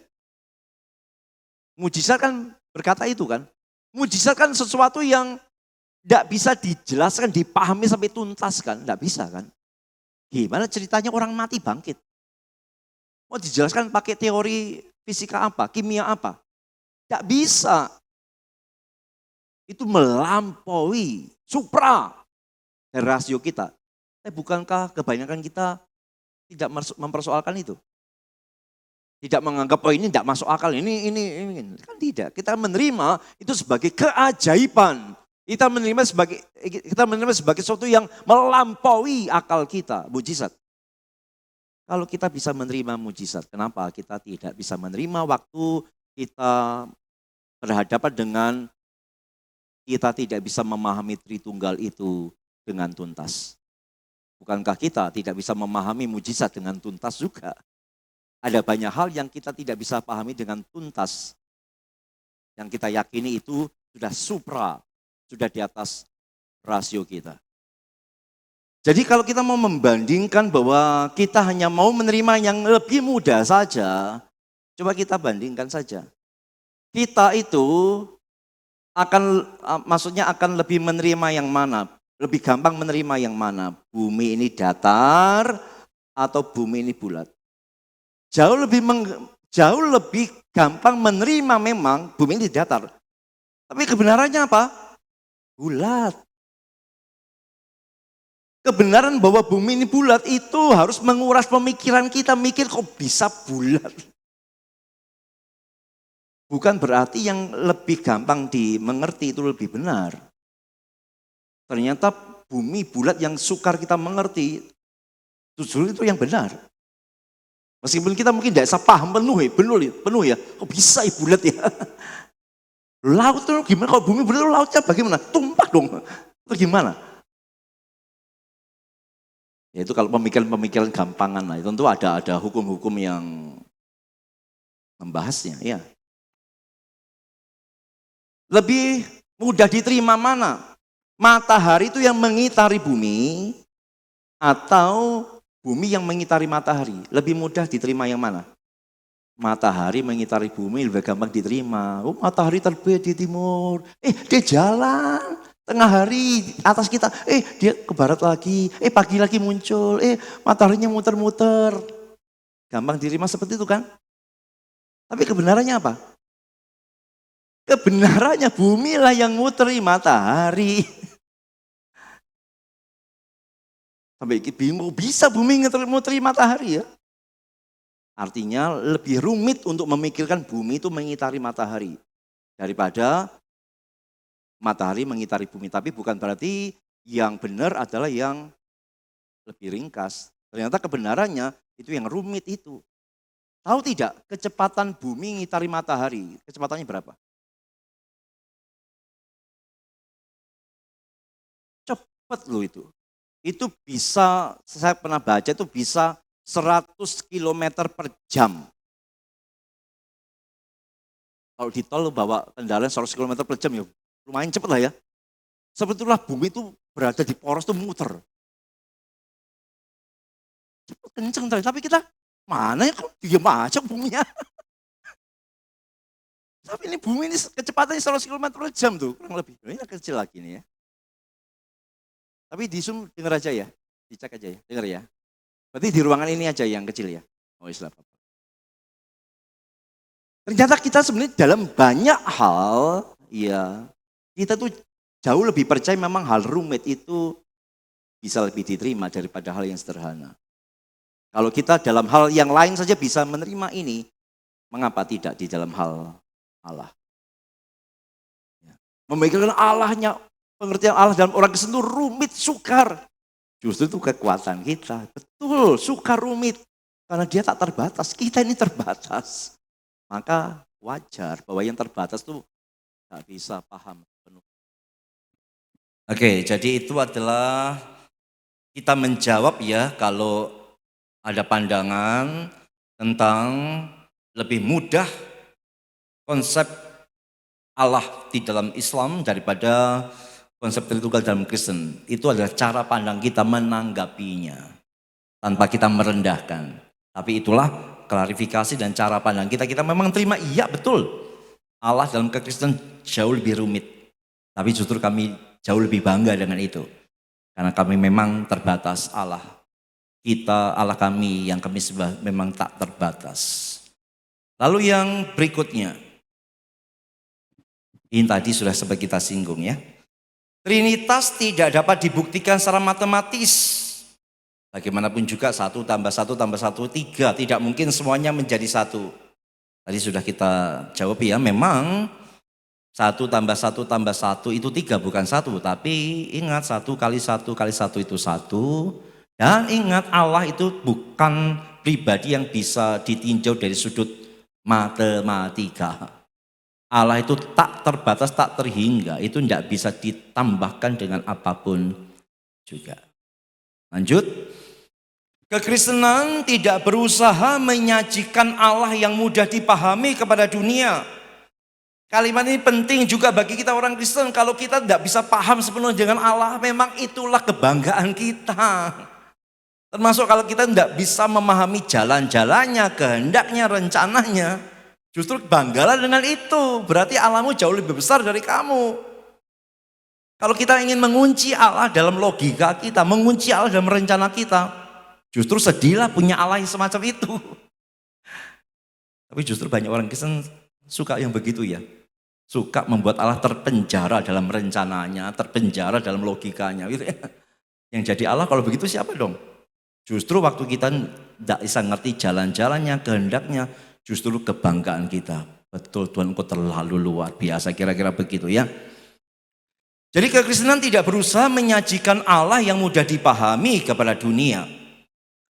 Mujizat kan berkata itu kan. Mujizat kan sesuatu yang tidak bisa dijelaskan, dipahami sampai tuntas kan. Tidak bisa kan. Gimana ceritanya orang mati bangkit? Mau dijelaskan pakai teori fisika apa, kimia apa? Tidak bisa. Itu melampaui, supra dari rasio kita. Bukankah kebanyakan kita tidak mempersoalkan itu? Tidak menganggap, oh ini tidak masuk akal, ini. Kan tidak, kita menerima itu sebagai keajaiban. Kita menerima sebagai sesuatu yang melampaui akal kita, mujizat. Kalau kita bisa menerima mujizat, kenapa kita tidak bisa menerima waktu kita berhadapan dengan kita tidak bisa memahami Tritunggal itu dengan tuntas. Bukankah kita tidak bisa memahami mujizat dengan tuntas juga? Ada banyak hal yang kita tidak bisa pahami dengan tuntas. Yang kita yakini itu sudah supra, sudah di atas rasio kita. Jadi kalau kita mau membandingkan bahwa kita hanya mau menerima yang lebih mudah saja, coba kita bandingkan saja. Kita itu maksudnya akan lebih menerima yang mana? Lebih gampang menerima yang mana? Bumi ini datar atau bumi ini bulat? Jauh lebih gampang menerima memang bumi ini datar. Tapi kebenarannya apa? Bulat. Kebenaran bahwa bumi ini bulat itu harus menguras pemikiran kita, mikir kok bisa bulat. Bukan berarti yang lebih gampang dimengerti itu lebih benar. Ternyata bumi bulat yang sukar kita mengerti, justru itu yang benar. Meskipun kita mungkin tidak bisa paham penuh ya, kok bisa bulat ya. Laut itu gimana, kalau bumi bulat lautnya bagaimana? Tumpah dong, itu gimana? Ya itu kalau pemikiran-pemikiran gampangan lah, tentu ada hukum-hukum yang membahasnya. Ya. Lebih mudah diterima mana? Matahari itu yang mengitari bumi atau bumi yang mengitari matahari? Lebih mudah diterima yang mana? Matahari mengitari bumi lebih gampang diterima. Oh, matahari terbit di timur. Dia jalan. Tengah hari atas kita, dia ke barat lagi, pagi lagi muncul, mataharinya muter-muter. Gampang diterima seperti itu kan? Tapi kebenarannya apa? Kebenarannya bumi lah yang muteri matahari. Sampai bingung, bisa bumi muteri matahari ya? Artinya lebih rumit untuk memikirkan bumi itu mengitari matahari daripada matahari mengitari bumi. Tapi bukan berarti yang benar adalah yang lebih ringkas. Ternyata kebenarannya itu yang rumit itu. Tahu tidak kecepatan bumi mengitari matahari, kecepatannya berapa? Cepat loh itu. Itu bisa, saya pernah baca itu bisa 100 km per jam. Kalau di tol bawa kendaraan 100 km per jam ya lumayan cepat lah ya. Sebetulnya bumi itu berada di poros itu muter. Cepat kenceng tapi kita mana ya kok diam aja buminya. Tapi ini bumi ini kecepatannya 100 km per jam tuh kurang lebih. Ini kecil lagi nih ya. Tapi di Zoom dengar aja ya, dicek aja ya, dengar ya. Berarti di ruangan ini aja yang kecil ya. Oh Islam. Ternyata kita sebenarnya dalam banyak hal, ya kita tuh jauh lebih percaya memang hal rumit itu bisa lebih diterima daripada hal yang sederhana. Kalau kita dalam hal yang lain saja bisa menerima ini, mengapa tidak di dalam hal Allah? Memikirkan Allahnya, pengertian Allah dalam orang Kristen itu rumit, sukar. Justru itu kekuatan kita. Betul, sukar rumit. Karena dia tak terbatas, kita ini terbatas. Maka wajar bahwa yang terbatas itu gak bisa paham penuh. Oke, jadi itu adalah kita menjawab ya kalau ada pandangan tentang lebih mudah konsep Allah di dalam Islam daripada konsep Tritunggal dalam Kristen. Itu adalah cara pandang kita menanggapinya tanpa kita merendahkan. Tapi itulah klarifikasi dan cara pandang kita. Kita memang terima, iya betul. Allah dalam kekristenan jauh lebih rumit. Tapi justru kami jauh lebih bangga dengan itu. Karena kami memang terbatas Allah. Kita, Allah kami yang kami sembah memang tak terbatas. Lalu yang berikutnya. Ini tadi sudah sempat kita singgung ya. Trinitas tidak dapat dibuktikan secara matematis. Bagaimanapun juga 1 tambah 1 tambah 1, 3. Tidak mungkin semuanya menjadi 1. Tadi sudah kita jawab ya, memang 1 tambah 1 tambah 1 itu 3 bukan 1. Tapi ingat 1 kali 1 kali 1 itu 1. Dan ingat Allah itu bukan pribadi yang bisa ditinjau dari sudut matematika. Allah itu tak terbatas, tak terhingga. Itu tidak bisa ditambahkan dengan apapun. juga. Lanjut. Kekristenan tidak berusaha menyajikan Allah yang mudah dipahami kepada dunia. Kalimat ini penting juga bagi kita orang Kristen. Kalau kita tidak bisa paham sepenuhnya dengan Allah, memang itulah kebanggaan kita. Termasuk kalau kita tidak bisa memahami jalan-jalannya, kehendaknya, rencananya. Justru banggalah dengan itu. Berarti Allahmu jauh lebih besar dari kamu. Kalau kita ingin mengunci Allah dalam logika kita, mengunci Allah dalam rencana kita, justru sedihlah punya Allah yang semacam itu. Tapi justru banyak orang Kristen suka yang begitu ya. Suka membuat Allah terpenjara dalam rencananya, terpenjara dalam logikanya. Gitu ya. Yang jadi Allah kalau begitu siapa dong? Justru waktu kita tidak bisa ngerti jalan-jalannya, kehendaknya, justru kebanggaan kita. Betul Tuhan, engkau terlalu luar biasa, kira-kira begitu ya. Jadi kekristenan tidak berusaha menyajikan Allah yang mudah dipahami kepada dunia.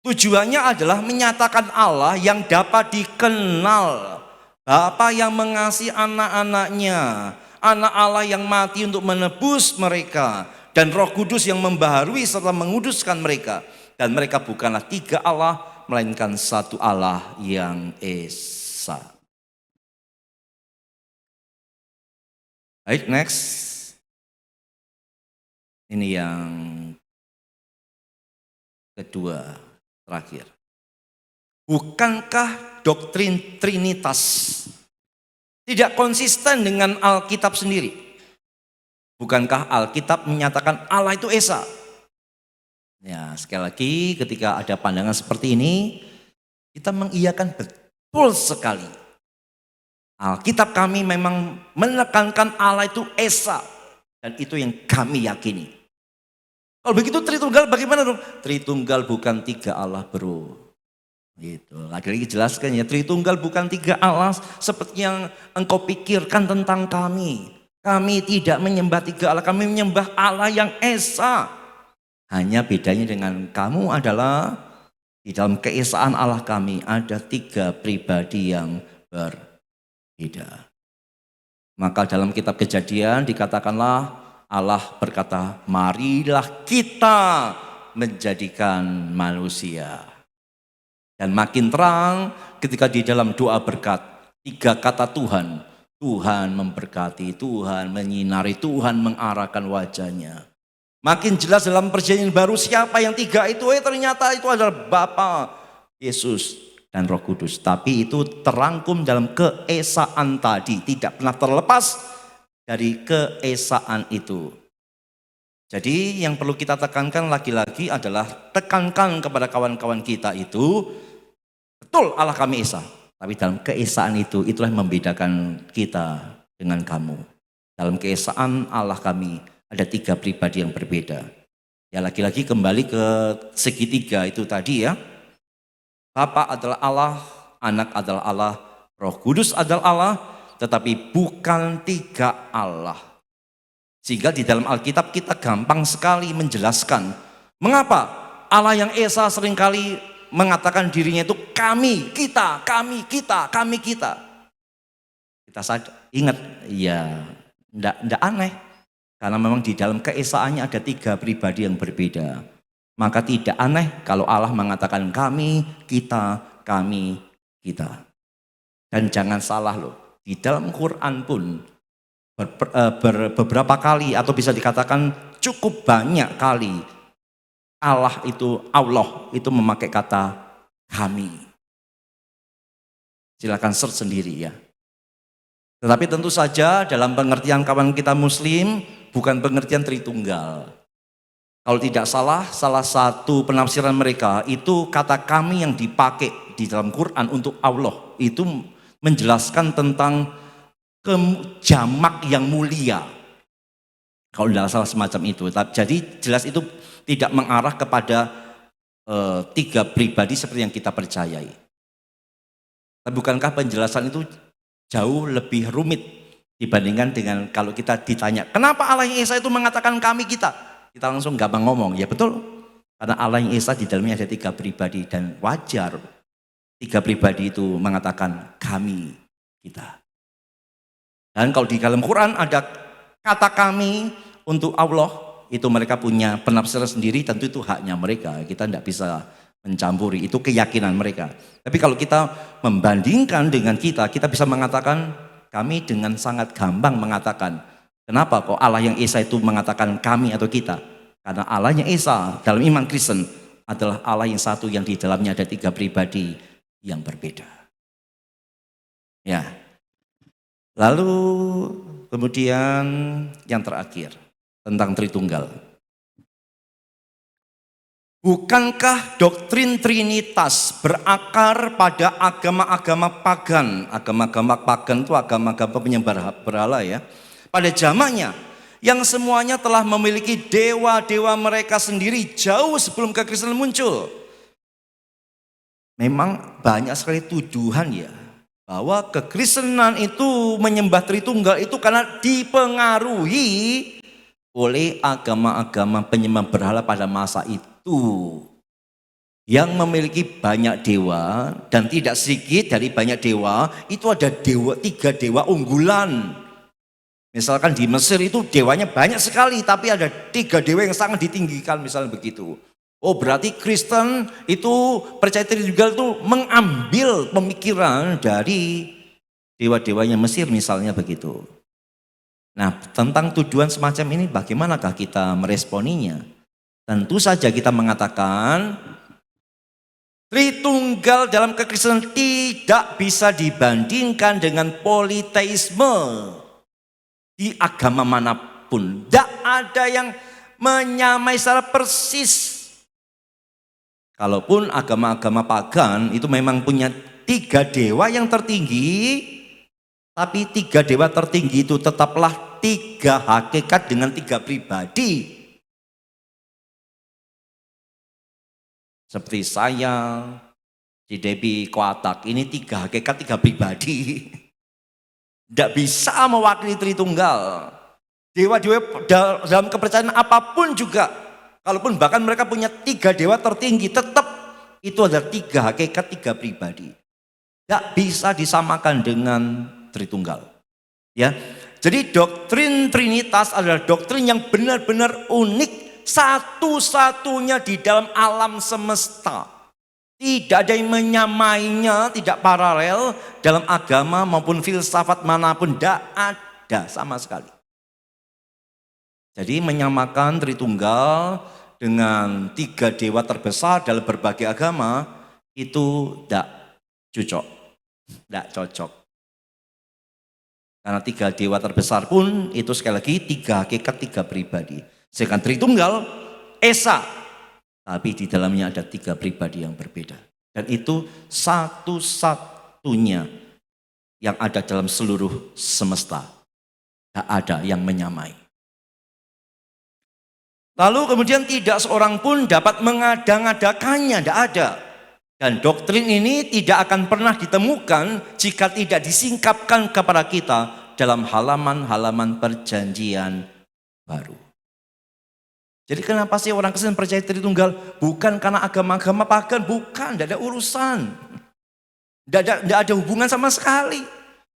Tujuannya adalah menyatakan Allah yang dapat dikenal. Bapa yang mengasihi anak-anaknya, anak Allah yang mati untuk menebus mereka, dan Roh Kudus yang membaharui serta menguduskan mereka. Dan mereka bukanlah tiga Allah, melainkan satu Allah yang esa. Baik, next. Ini yang kedua, terakhir. Bukankah doktrin Trinitas tidak konsisten dengan Alkitab sendiri? Bukankah Alkitab menyatakan Allah itu esa? Ya, sekali lagi ketika ada pandangan seperti ini, kita mengiyakan betul sekali. Alkitab kami memang menekankan Allah itu esa, dan itu yang kami yakini. Kalau begitu Tritunggal bagaimana dong? Tritunggal bukan tiga Allah bro. Gitu. Lagi-lagi jelaskan ya, Tritunggal bukan tiga Allah seperti yang engkau pikirkan tentang kami. Kami tidak menyembah tiga Allah, kami menyembah Allah yang esa. Hanya bedanya dengan kamu adalah di dalam keesaan Allah kami ada tiga pribadi yang berbeda. Maka dalam kitab Kejadian dikatakanlah Allah berkata, marilah kita menjadikan manusia. Dan makin terang ketika di dalam doa berkat, tiga kata Tuhan. Tuhan memberkati, Tuhan menyinari, Tuhan mengarahkan wajahnya. Makin jelas dalam perjanjian baru siapa yang tiga itu, ternyata itu adalah Bapa, Yesus, dan Roh Kudus. Tapi itu terangkum dalam keesaan tadi, tidak pernah terlepas dari keesaan itu. Jadi yang perlu kita tekankan lagi-lagi adalah tekankan kepada kawan-kawan kita itu, betul Allah kami esa. Tapi dalam keesaan itu, itulah yang membedakan kita dengan kamu. Dalam keesaan Allah kami, ada tiga pribadi yang berbeda. Ya lagi-lagi kembali ke segitiga itu tadi ya. Bapa adalah Allah, Anak adalah Allah, Roh Kudus adalah Allah, tetapi bukan tiga Allah. Sehingga di dalam Alkitab kita gampang sekali menjelaskan mengapa Allah yang esa seringkali mengatakan dirinya itu kami, kita, kami, kita, kami, kita. Kita ingat, ya enggak aneh. Karena memang di dalam keesaannya ada tiga pribadi yang berbeda. Maka tidak aneh kalau Allah mengatakan kami, kita, kami, kita. Dan jangan salah loh, di dalam Quran pun beberapa kali atau bisa dikatakan cukup banyak kali Allah itu memakai kata kami. Silakan search sendiri ya. Tetapi tentu saja dalam pengertian kawan kita Muslim bukan pengertian Tritunggal. Kalau tidak salah, salah satu penafsiran mereka itu kata kami yang dipakai di dalam Quran untuk Allah itu menjelaskan tentang jamak yang mulia. Kalau tidak salah semacam itu. Jadi jelas itu tidak mengarah kepada tiga pribadi seperti yang kita percayai. Tapi bukankah penjelasan itu jauh lebih rumit dibandingkan dengan kalau kita ditanya, kenapa Allah yang esa itu mengatakan kami kita? Kita langsung gampang ngomong, ya betul. Karena Allah yang esa di dalamnya ada tiga pribadi dan wajar tiga pribadi itu mengatakan kami, kita. Dan kalau di dalam Quran ada kata kami untuk Allah itu mereka punya penafsiran sendiri, tentu itu haknya mereka. Kita tidak bisa mencampuri, itu keyakinan mereka. Tapi kalau kita membandingkan dengan kita bisa mengatakan, kami dengan sangat gampang mengatakan, kenapa kok Allah yang Esa itu mengatakan kami atau kita? Karena Allahnya Esa dalam iman Kristen adalah Allah yang satu yang di dalamnya ada 3 pribadi yang berbeda. Ya. Lalu kemudian yang terakhir tentang Tritunggal. Bukankah doktrin Trinitas berakar pada agama-agama pagan? Agama-agama pagan itu agama-agama penyembah berhala ya. Pada zamannya yang semuanya telah memiliki dewa-dewa mereka sendiri jauh sebelum kekristenan muncul. Memang banyak sekali tuduhan ya, bahwa kekristenan itu menyembah Tritunggal itu karena dipengaruhi oleh agama-agama penyembah berhala pada masa itu, yang memiliki banyak dewa, dan tidak sedikit dari banyak dewa itu ada 3 dewa unggulan. Misalkan di Mesir itu dewanya banyak sekali, tapi ada 3 dewa yang sangat ditinggikan, misalnya begitu. Oh, berarti Kristen itu percaya Tritunggal itu mengambil pemikiran dari dewa-dewanya Mesir, misalnya begitu. Nah, tentang tuduhan semacam ini bagaimanakah kita meresponinya? Tentu saja kita mengatakan Tritunggal dalam kekristenan tidak bisa dibandingkan dengan politeisme di agama manapun. Tidak ada yang menyamai secara persis. Kalaupun agama-agama pagan itu memang punya 3 dewa yang tertinggi, tapi 3 dewa tertinggi itu tetaplah 3 hakikat dengan 3 pribadi. Seperti saya, si Debbie Koatak, ini 3 hakikat 3 pribadi. Tidak bisa mewakili Tritunggal. Dewa-dewa dalam kepercayaan apapun juga, kalaupun bahkan mereka punya 3 dewa tertinggi, tetap itu adalah 3 hakikat 3 pribadi. Tidak bisa disamakan dengan Tritunggal. Ya, jadi doktrin Trinitas adalah doktrin yang benar-benar unik, satu-satunya di dalam alam semesta. Tidak ada yang menyamainya, tidak paralel dalam agama maupun filsafat manapun, tidak ada sama sekali. Jadi menyamakan Tritunggal dengan 3 dewa terbesar dalam berbagai agama itu tidak cocok. Karena 3 dewa terbesar pun itu sekali lagi 3 hakikat 3 pribadi. Sedangkan Tritunggal Esa, tapi di dalamnya ada 3 pribadi yang berbeda. Dan itu satu-satunya yang ada dalam seluruh semesta. Tidak ada yang menyamai. Lalu kemudian tidak seorang pun dapat mengada-ngadakannya, tidak ada. Dan doktrin ini tidak akan pernah ditemukan jika tidak disingkapkan kepada kita dalam halaman-halaman perjanjian baru. Jadi kenapa sih orang Kristen percaya Tritunggal? Bukan karena agama-agama pagan, bukan, tidak ada urusan. Tidak ada hubungan sama sekali.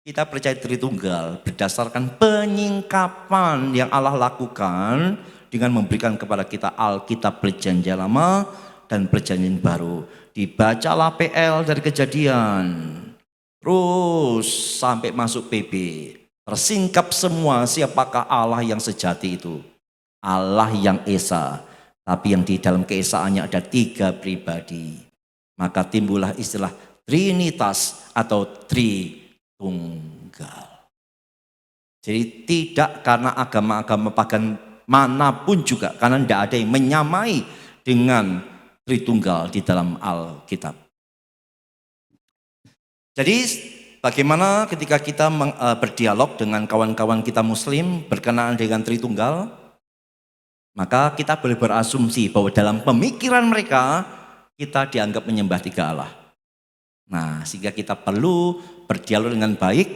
Kita percaya Tritunggal berdasarkan penyingkapan yang Allah lakukan dengan memberikan kepada kita Alkitab Perjanjian Lama dan Perjanjian Baru. Dibacalah PL dari Kejadian, terus sampai masuk PB. Tersingkap semua siapakah Allah yang sejati itu. Allah yang Esa, tapi yang di dalam keesaannya ada 3 pribadi. Maka timbullah istilah Trinitas atau Tritunggal. Jadi tidak karena agama-agama pagan manapun juga, karena tidak ada yang menyamai dengan Tritunggal di dalam Alkitab. Jadi bagaimana ketika kita berdialog dengan kawan-kawan kita Muslim berkenaan dengan Tritunggal, maka kita boleh berasumsi bahwa dalam pemikiran mereka kita dianggap menyembah 3 Allah. Nah, sehingga kita perlu berdialog dengan baik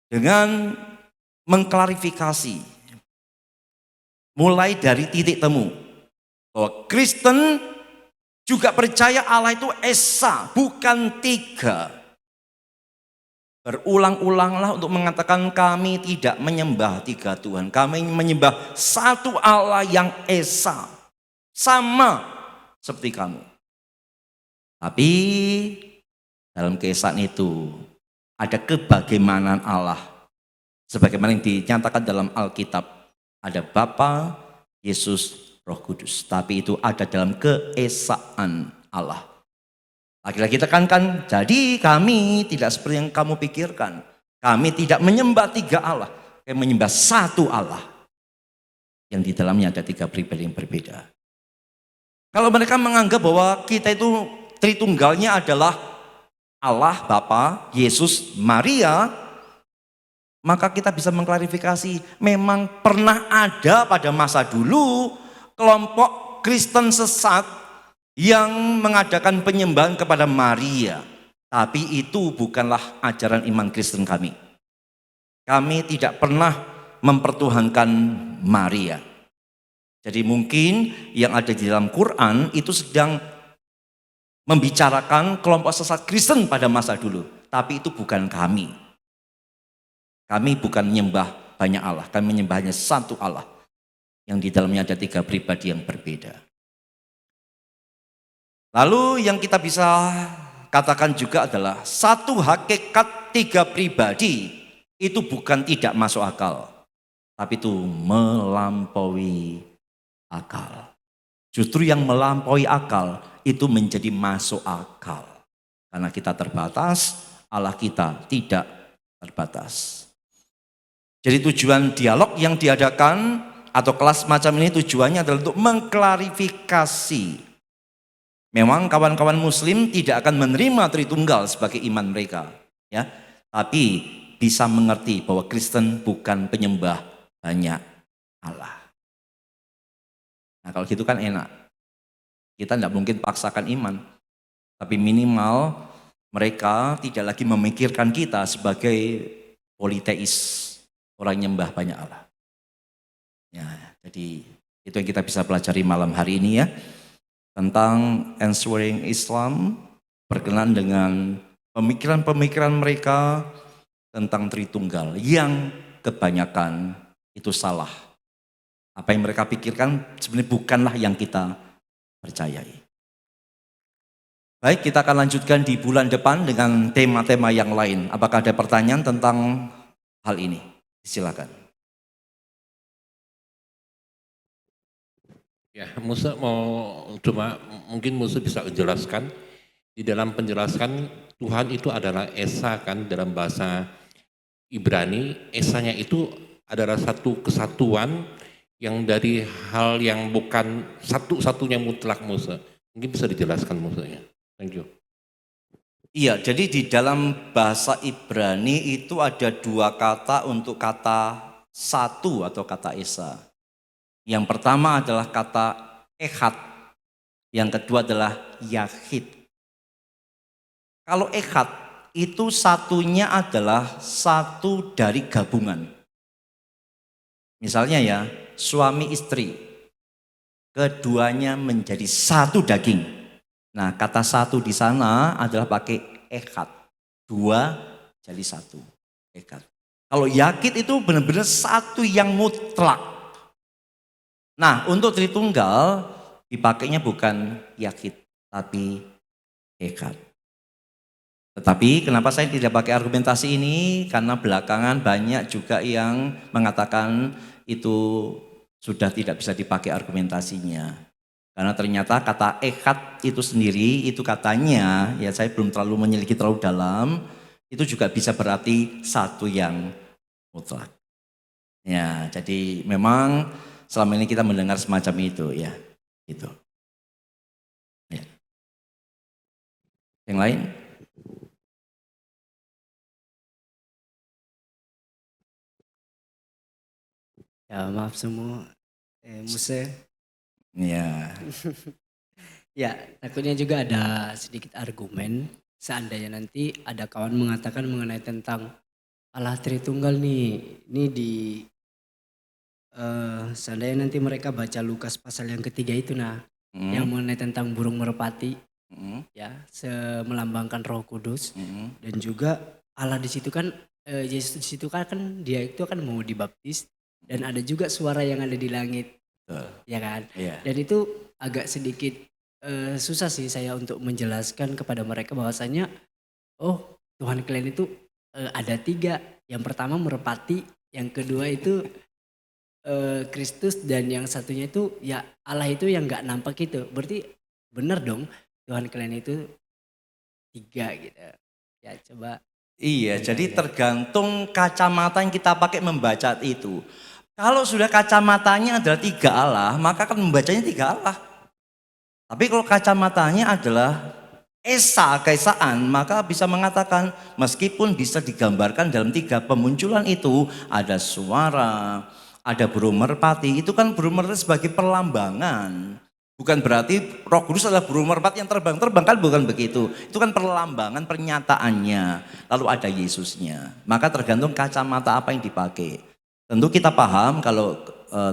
dengan mengklarifikasi mulai dari titik temu bahwa Kristen juga percaya Allah itu Esa, bukan 3. Berulang-ulanglah untuk mengatakan kami tidak menyembah tiga Tuhan. Kami menyembah satu Allah yang esa. Sama seperti kamu. Tapi dalam keesaan itu ada kebagaimanan Allah. Sebagaimana yang dinyatakan dalam Alkitab. Ada Bapa, Yesus, Roh Kudus. Tapi itu ada dalam keesaan Allah. Lagi-lagi tekankan, jadi kami tidak seperti yang kamu pikirkan. Kami tidak menyembah tiga Allah. Kami menyembah satu Allah. Yang di dalamnya ada tiga pribadi yang berbeda. Kalau mereka menganggap bahwa kita itu Tritunggalnya adalah Allah, Bapa, Yesus, Maria, maka kita bisa mengklarifikasi, memang pernah ada pada masa dulu kelompok Kristen sesat yang mengadakan penyembahan kepada Maria. Tapi itu bukanlah ajaran iman Kristen kami. Kami tidak pernah mempertuhankan Maria. Jadi mungkin yang ada di dalam Quran itu sedang membicarakan kelompok sesat Kristen pada masa dulu. Tapi itu bukan kami. Kami bukan menyembah banyak Allah. Kami menyembah hanya satu Allah. Yang di dalamnya ada tiga pribadi yang berbeda. Lalu yang kita bisa katakan juga adalah satu hakikat tiga pribadi itu bukan tidak masuk akal. Tapi itu melampaui akal. Justru yang melampaui akal itu menjadi masuk akal. Karena kita terbatas, Allah kita tidak terbatas. Jadi tujuan dialog yang diadakan atau kelas macam ini tujuannya adalah untuk mengklarifikasi. Memang kawan-kawan muslim tidak akan menerima Tritunggal sebagai iman mereka. Ya, tapi bisa mengerti bahwa Kristen bukan penyembah banyak Allah. Nah kalau gitu kan enak. Kita tidak mungkin paksakan iman. Tapi minimal mereka tidak lagi memikirkan kita sebagai politeis. Orang nyembah banyak Allah. Ya, jadi itu yang kita bisa pelajari malam hari ini ya. Tentang answering Islam. Berkenan dengan pemikiran-pemikiran mereka tentang Tritunggal. Yang kebanyakan itu salah. Apa yang mereka pikirkan sebenarnya bukanlah yang kita percayai. Baik, kita akan lanjutkan di bulan depan dengan tema-tema yang lain. Apakah ada pertanyaan tentang hal ini? Silakan. Ya, Musa mungkin Musa bisa menjelaskan di dalam penjelasan Tuhan itu adalah Esa kan dalam bahasa Ibrani. Esanya itu adalah satu kesatuan yang dari hal yang bukan satu-satunya mutlak Musa. Mungkin bisa dijelaskan Musanya. Thank you. Iya, jadi di dalam bahasa Ibrani itu ada dua kata untuk kata satu atau kata Esa. Yang pertama adalah kata Echad. Yang kedua adalah Yahid. Kalau Echad itu satunya adalah satu dari gabungan. Misalnya ya, suami istri, keduanya menjadi satu daging. Nah, kata satu di sana adalah pakai echad, dua jadi satu, echad. Kalau yakid itu benar-benar satu yang mutlak. Nah, untuk Tritunggal dipakainya bukan yakid, tapi echad. Tetapi kenapa saya tidak pakai argumentasi ini? Karena belakangan banyak juga yang mengatakan itu sudah tidak bisa dipakai argumentasinya. Karena ternyata kata echad itu sendiri, itu katanya, ya saya belum terlalu menyelidiki terlalu dalam, itu juga bisa berarti satu yang mutlak. Ya, jadi memang selama ini kita mendengar semacam itu ya, gitu. Ya. Yang lain? Ya maaf semua, Musa. Ya. Ya takutnya juga ada sedikit argumen seandainya nanti ada kawan mengatakan mengenai tentang Allah Tritunggal nih. Ini di seandainya nanti mereka baca Lukas pasal yang ketiga itu yang mengenai tentang burung merpati ya melambangkan Roh Kudus dan juga Allah di situ kan Yesus di situ kan dia itu kan mau dibaptis dan ada juga suara yang ada di langit, ya kan? Iya. Dan itu agak sedikit susah sih saya untuk menjelaskan kepada mereka bahwasanya oh Tuhan kalian itu ada 3. Yang pertama merepati, yang kedua itu Kristus dan yang satunya itu ya Allah itu yang nggak nampak itu. Berarti benar dong Tuhan kalian itu 3 gitu. Ya coba. Iya, jadi tergantung kacamata yang kita pakai membaca itu. Kalau sudah kacamatanya adalah 3 Allah, maka akan membacanya 3 Allah. Tapi kalau kacamatanya adalah Esa, keesaan, maka bisa mengatakan meskipun bisa digambarkan dalam 3 pemunculan itu ada suara, ada burung merpati, itu kan burung merpati sebagai perlambangan. Bukan berarti Roh Kudus adalah burung merpati yang terbang-terbang, kan bukan begitu. Itu kan perlambangan pernyataannya. Lalu ada Yesusnya. Maka tergantung kacamata apa yang dipakai. Tentu kita paham kalau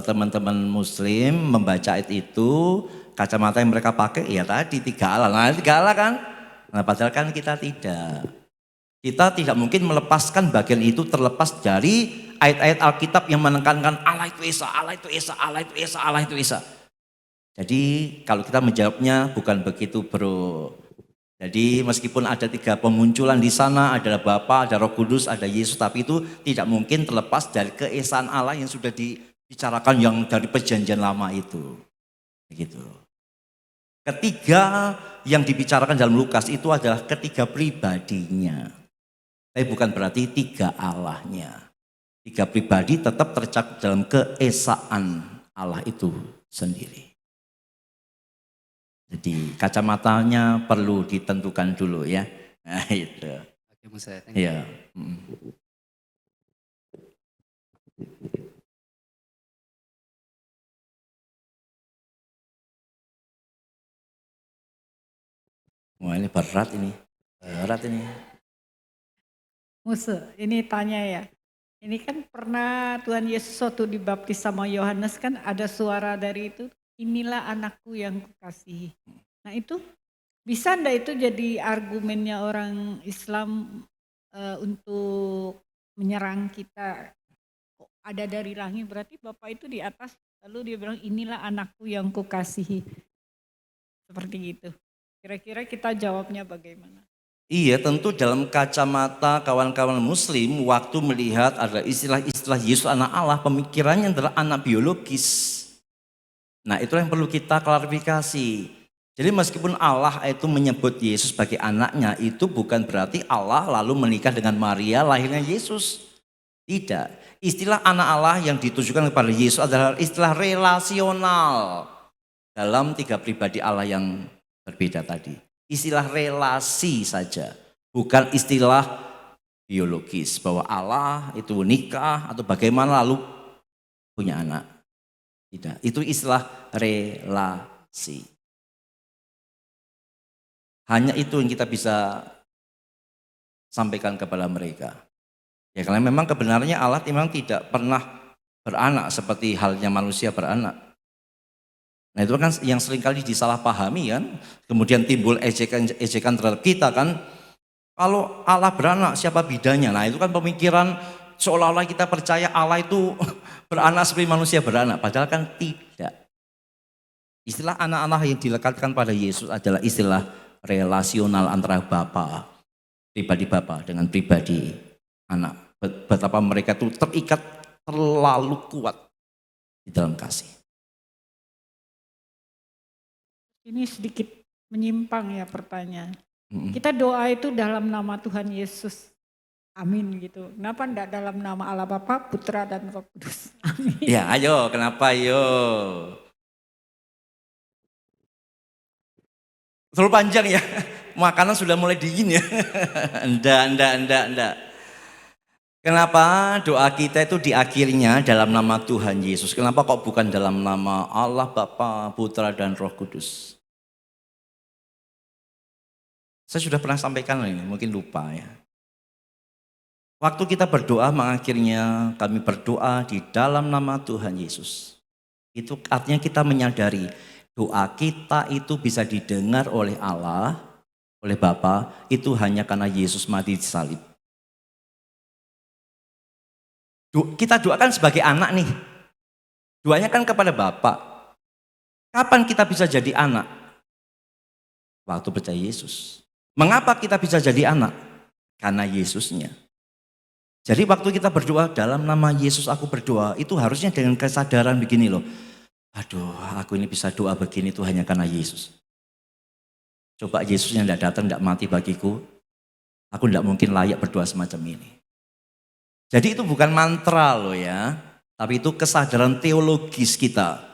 teman-teman muslim membaca ayat itu, kacamata yang mereka pakai ya tadi 3 Allah. Nah 3 Allah kan. Nah padahal kan kita tidak. Kita tidak mungkin melepaskan bagian itu terlepas dari ayat-ayat Alkitab yang menekankan Allah itu Esa, Allah itu Esa, Allah itu Esa, Allah itu Esa. Jadi kalau kita menjawabnya bukan begitu bro. Jadi meskipun ada 3 pemunculan di sana, adalah Bapa, ada Roh Kudus, ada Yesus, tapi itu tidak mungkin terlepas dari keesaan Allah yang sudah dibicarakan yang dari perjanjian lama itu. Begitu. Ketiga yang dibicarakan dalam Lukas itu adalah ketiga pribadinya. Tapi bukan berarti 3 Allahnya. 3 pribadi tetap tercakup dalam keesaan Allah itu sendiri. Jadi kacamatanya perlu ditentukan dulu ya. Nah itu. Oke Musa. Iya. Wah ini berat ini. Berat ini. Musa, ini tanya ya. Ini kan pernah Tuhan Yesus waktu dibaptis sama Yohanes kan ada suara dari itu, inilah anakku yang kukasihi. Nah itu bisa ndak itu jadi argumennya orang Islam untuk menyerang kita? Kok ada dari langit berarti Bapak itu di atas, lalu dia bilang inilah anakku yang kukasihi. Seperti itu. Kira-kira kita jawabnya bagaimana? Iya tentu dalam kacamata kawan-kawan muslim waktu melihat ada istilah-istilah Yesus anak Allah, pemikirannya adalah anak biologis. Nah itulah yang perlu kita klarifikasi. Jadi meskipun Allah itu menyebut Yesus sebagai anaknya, itu bukan berarti Allah lalu menikah dengan Maria lahirnya Yesus. Tidak. Istilah anak Allah yang ditujukan kepada Yesus adalah istilah relasional dalam 3 pribadi Allah yang berbeda tadi. Istilah relasi saja, bukan istilah biologis bahwa Allah itu nikah atau bagaimana lalu punya anak. Tidak, itu istilah relasi. Hanya itu yang kita bisa sampaikan kepada mereka. Ya karena memang kebenarannya Allah memang tidak pernah beranak seperti halnya manusia beranak. Nah itu kan yang seringkali disalahpahami kan, kemudian timbul ejekan terhadap kita kan, kalau Allah beranak siapa bidanya? Nah itu kan pemikiran seolah-olah kita percaya Allah itu beranak seperti manusia beranak, padahal kan tidak. Istilah anak-anak yang dilekatkan pada Yesus adalah istilah relasional antara pribadi Bapa dengan pribadi anak. Betapa mereka itu terikat terlalu kuat di dalam kasih. Ini sedikit menyimpang ya pertanyaan. Kita doa itu dalam nama Tuhan Yesus. Amin gitu. Kenapa enggak dalam nama Allah Bapa, Putra dan Roh Kudus? Amin. Ya ayo, kenapa ayo? Terlalu panjang ya, makanan sudah mulai dingin ya. Enggak. Kenapa doa kita itu diakhirinya dalam nama Tuhan Yesus? Kenapa kok bukan dalam nama Allah Bapa, Putra dan Roh Kudus? Saya sudah pernah sampaikan ini, mungkin lupa ya. Waktu kita berdoa mengakhirnya kami berdoa di dalam nama Tuhan Yesus. Itu artinya kita menyadari doa kita itu bisa didengar oleh Allah, oleh Bapa, itu hanya karena Yesus mati di salib. Kita doakan sebagai anak nih. Doanya kan kepada Bapa. Kapan kita bisa jadi anak? Waktu percaya Yesus. Mengapa kita bisa jadi anak? Karena Yesusnya. Jadi waktu kita berdoa dalam nama Yesus aku berdoa, itu harusnya dengan kesadaran begini loh. Aduh, aku ini bisa doa begini itu hanya karena Yesus. Coba Yesusnya tidak datang, tidak mati bagiku, aku tidak mungkin layak berdoa semacam ini. Jadi itu bukan mantra loh ya, tapi itu kesadaran teologis kita.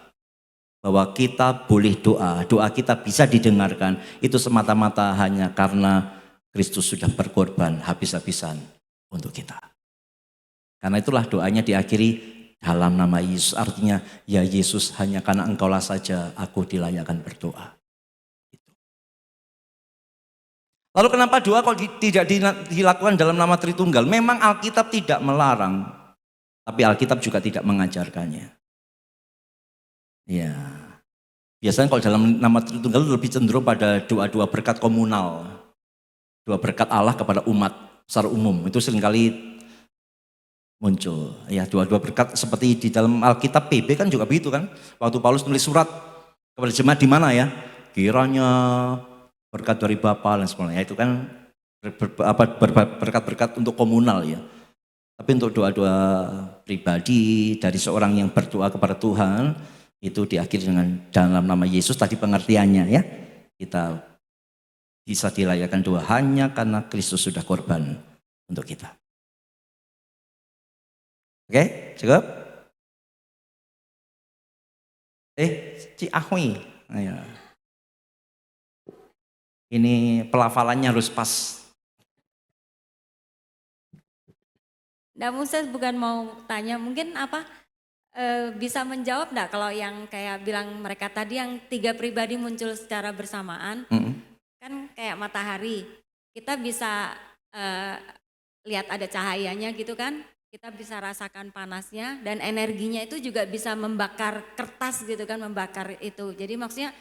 Bahwa kita boleh doa, doa kita bisa didengarkan, itu semata-mata hanya karena Kristus sudah berkorban habis-habisan untuk kita. Karena itulah doanya diakhiri dalam nama Yesus. Artinya, ya Yesus hanya karena engkaulah saja aku dilayakkan berdoa. Lalu kenapa doa kok tidak dilakukan dalam nama Tritunggal? Memang Alkitab tidak melarang, tapi Alkitab juga tidak mengajarkannya. Ya, biasanya kalau dalam nama Tritunggal lebih cenderung pada doa-doa berkat komunal. Doa berkat Allah kepada umat secara umum, itu seringkali muncul. Ya, doa-doa berkat seperti di dalam Alkitab PB kan juga begitu kan. Waktu Paulus nulis surat kepada jemaat di mana ya? Kiranya berkat dari Bapa dan sebagainya. Itu kan berkat-berkat untuk komunal ya. Tapi untuk doa-doa pribadi dari seorang yang berdoa kepada Tuhan, itu diakhiri dengan dalam nama Yesus tadi pengertiannya ya. Kita bisa dilayakkan doa hanya karena Kristus sudah korban untuk kita. Oke, cukup? Ci Ahwi. Ayo. Ini pelafalannya harus pas. Nah, Musa bukan mau tanya, mungkin bisa menjawab enggak kalau yang kayak bilang mereka tadi yang 3 pribadi muncul secara bersamaan, kan kayak matahari, kita bisa lihat ada cahayanya gitu kan, kita bisa rasakan panasnya dan energinya itu juga bisa membakar kertas gitu kan, membakar itu. Jadi maksudnya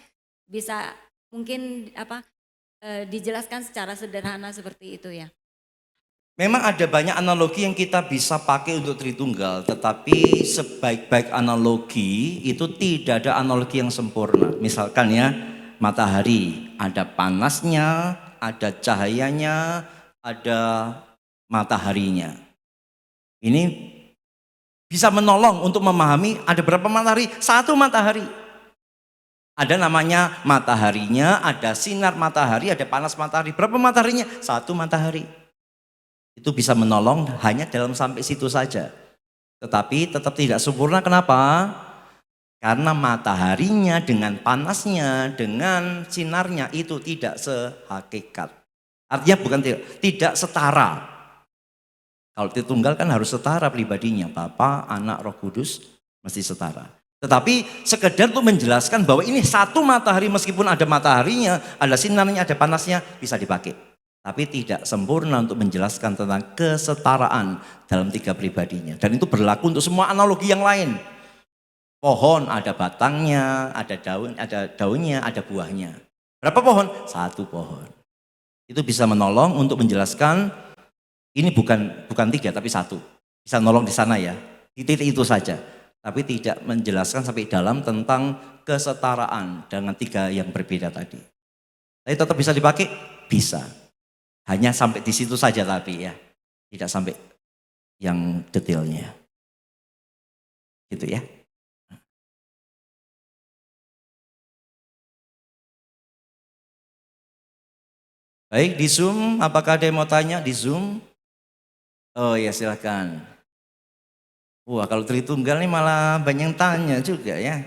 bisa mungkin dijelaskan secara sederhana seperti itu ya. Memang ada banyak analogi yang kita bisa pakai untuk Tritunggal, tetapi sebaik-baik analogi itu tidak ada analogi yang sempurna. Misalkan ya, matahari ada panasnya, ada cahayanya, ada mataharinya. Ini bisa menolong untuk memahami ada berapa matahari? 1 matahari. Ada namanya mataharinya, ada sinar matahari, ada panas matahari. Berapa mataharinya? 1 matahari. Itu bisa menolong hanya dalam sampai situ saja. Tetapi tetap tidak sempurna. Kenapa? Karena mataharinya dengan panasnya, dengan sinarnya itu tidak sehakikat. Artinya bukan tidak setara. Kalau Tritunggal kan harus setara pribadinya. Bapa, Anak, Roh Kudus mesti setara. Tetapi sekedar untuk menjelaskan bahwa ini 1 matahari meskipun ada mataharinya, ada sinarnya, ada panasnya bisa dipakai. Tapi tidak sempurna untuk menjelaskan tentang kesetaraan dalam 3 pribadinya. Dan itu berlaku untuk semua analogi yang lain. Pohon ada batangnya, ada daunnya, ada buahnya. Berapa pohon? 1 pohon. Itu bisa menolong untuk menjelaskan ini bukan 3 tapi 1. Bisa nolong di sana ya. Di titik itu saja. Tapi tidak menjelaskan sampai dalam tentang kesetaraan dengan 3 yang berbeda tadi. Tapi tetap bisa dipakai? Bisa. Hanya sampai di situ saja tapi ya. Tidak sampai yang detailnya. Gitu ya. Baik, di Zoom, apakah ada yang mau tanya di Zoom? Oh ya silakan. Wah kalau Tritunggal ini malah banyak yang tanya juga ya.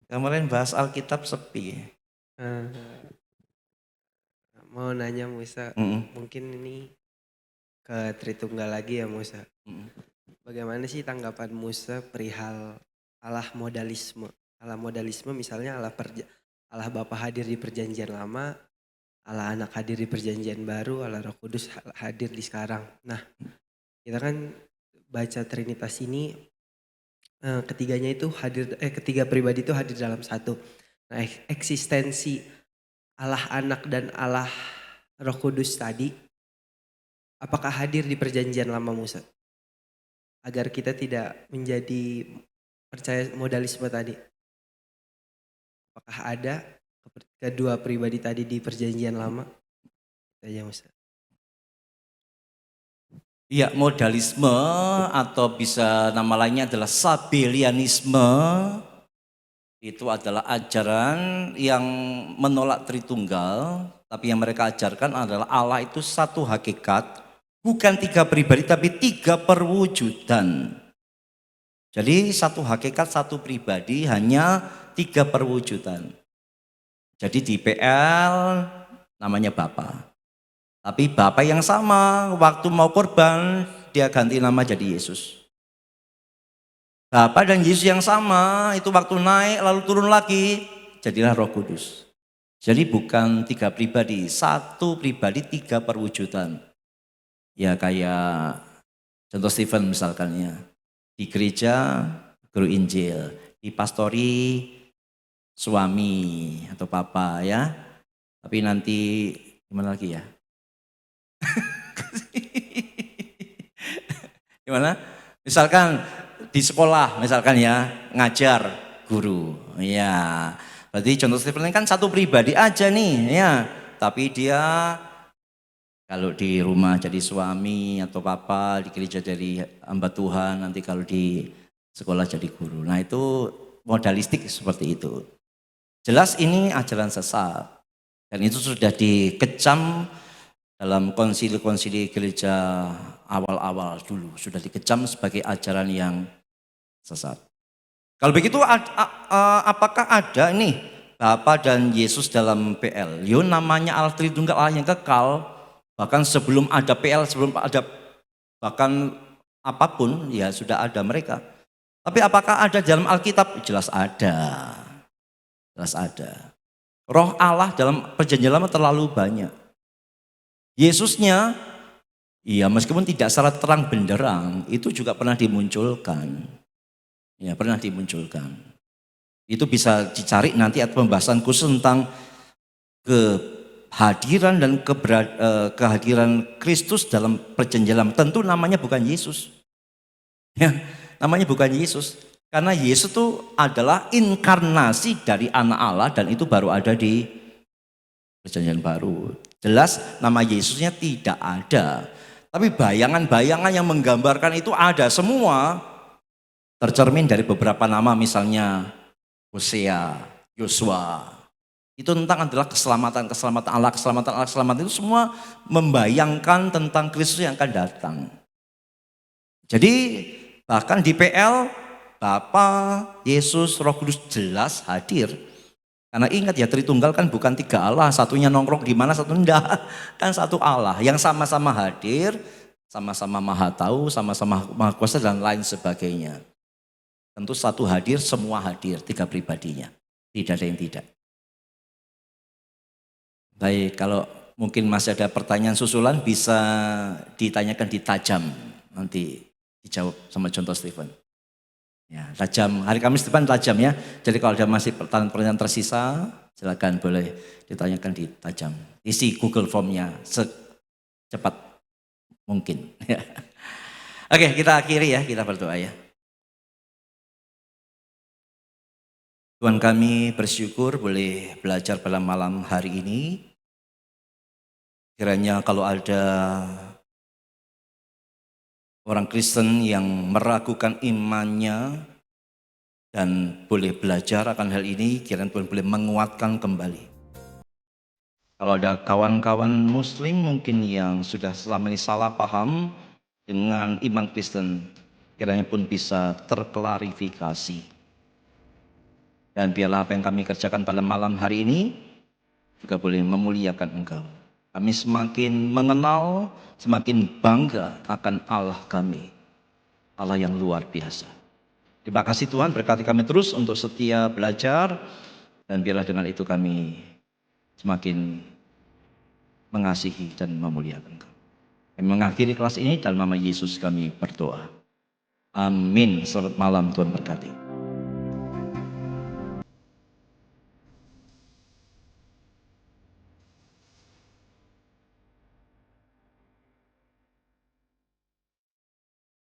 Kemarin bahas Alkitab sepi. Mau nanya Musa, mungkin ini ke Tritunggal lagi ya Musa. Bagaimana sih tanggapan Musa perihal Allah modalisme? Allah modalisme misalnya Allah Bapa hadir di perjanjian lama, Allah Anak hadir di perjanjian baru, Allah Roh Kudus hadir di sekarang. Nah, kita kan baca Trinitas ini ketiganya itu ketiga pribadi itu hadir dalam 1. Nah, eksistensi Allah Anak dan Allah Roh Kudus tadi apakah hadir di perjanjian lama Musa? agar kita tidak menjadi percaya modalisme tadi. Apakah ada kedua pribadi tadi di perjanjian lama? Itu aja Ustaz. Ya, modalisme atau bisa nama lainnya adalah sabelianisme itu adalah ajaran yang menolak Tritunggal, tapi yang mereka ajarkan adalah Allah itu satu hakikat, bukan tiga pribadi tapi tiga perwujudan. Jadi satu hakikat, satu pribadi, hanya tiga perwujudan. Jadi di PL namanya Bapa. Tapi Bapa yang sama, waktu mau korban, dia ganti nama jadi Yesus. Bapa dan Yesus yang sama, itu waktu naik lalu turun lagi, jadilah Roh Kudus. Jadi bukan tiga pribadi, satu pribadi tiga perwujudan. Ya kayak contoh Stephen misalkan ya. Di gereja guru Injil, di pastori suami atau papa ya. Tapi nanti gimana lagi ya? Gimana? Misalkan di sekolah, misalkan ya ngajar guru, ya. Berarti contoh Stephen kan satu pribadi aja nih, ya. Tapi dia kalau di rumah jadi suami atau papa, di gereja jadi hamba Tuhan, nanti kalau di sekolah jadi guru. Nah itu modalistik seperti itu. Jelas ini ajaran sesat. Dan itu sudah dikecam dalam konsili-konsili gereja awal-awal dulu. Sudah dikecam sebagai ajaran yang sesat. Kalau begitu apakah ada nih Bapa dan Yesus dalam PL? Yo namanya Allah Tritunggal, Allah yang kekal. Bahkan sebelum ada PL, sebelum ada bahkan apapun ya sudah ada mereka. Tapi apakah ada dalam Alkitab? Jelas ada. Jelas ada. Roh Allah dalam perjanjian lama terlalu banyak. Yesusnya, iya meskipun tidak secara terang benderang, itu juga pernah dimunculkan. Ya pernah dimunculkan. Itu bisa dicari nanti atau pembahasan khusus tentang kehadiran dan kehadiran Kristus dalam perjanjian lama. Tentu namanya bukan Yesus. Ya, namanya bukan Yesus. Karena Yesus itu adalah inkarnasi dari anak Allah dan itu baru ada di perjanjian baru. Jelas nama Yesusnya tidak ada. Tapi bayangan-bayangan yang menggambarkan itu ada semua. Tercermin dari beberapa nama misalnya Hosea, Yosua. Itu tentang adalah keselamatan Allah, keselamatan itu semua membayangkan tentang Kristus yang akan datang. Jadi bahkan di PL Bapa, Yesus, Roh Kudus jelas hadir. Karena ingat ya Tritunggal kan bukan tiga Allah, satunya nongkrong di mana, satu enggak. Kan satu Allah yang sama-sama hadir, sama-sama maha tahu, sama-sama maha kuasa dan lain sebagainya. Tentu satu hadir, semua hadir, tiga pribadinya. Tidak ada yang tidak. Baik, kalau mungkin masih ada pertanyaan susulan bisa ditanyakan di tajam. Nanti dijawab sama contoh Stephen. Ya, tajam. Hari Kamis depan tajam ya. Jadi kalau ada masih pertanyaan tersisa, silakan boleh ditanyakan di tajam. Isi Google Form-nya secepat mungkin. Oke, kita akhiri ya, kita berdoa ya. Tuhan kami bersyukur boleh belajar pada malam hari ini. Kiranya kalau ada orang Kristen yang meragukan imannya dan boleh belajar akan hal ini, kiranya Tuhan boleh menguatkan kembali. Kalau ada kawan-kawan Muslim mungkin yang sudah selama ini salah paham dengan iman Kristen, kiranya pun bisa terklarifikasi. Dan biarlah apa yang kami kerjakan pada malam hari ini juga boleh memuliakan Engkau. Kami semakin mengenal, semakin bangga akan Allah kami. Allah yang luar biasa. Terima kasih Tuhan, berkati kami terus untuk setia belajar. Dan biarlah dengan itu kami semakin mengasihi dan memuliakan Engkau. Kami mengakhiri kelas ini dalam nama Yesus kami berdoa. Amin. Selamat malam, Tuhan berkati.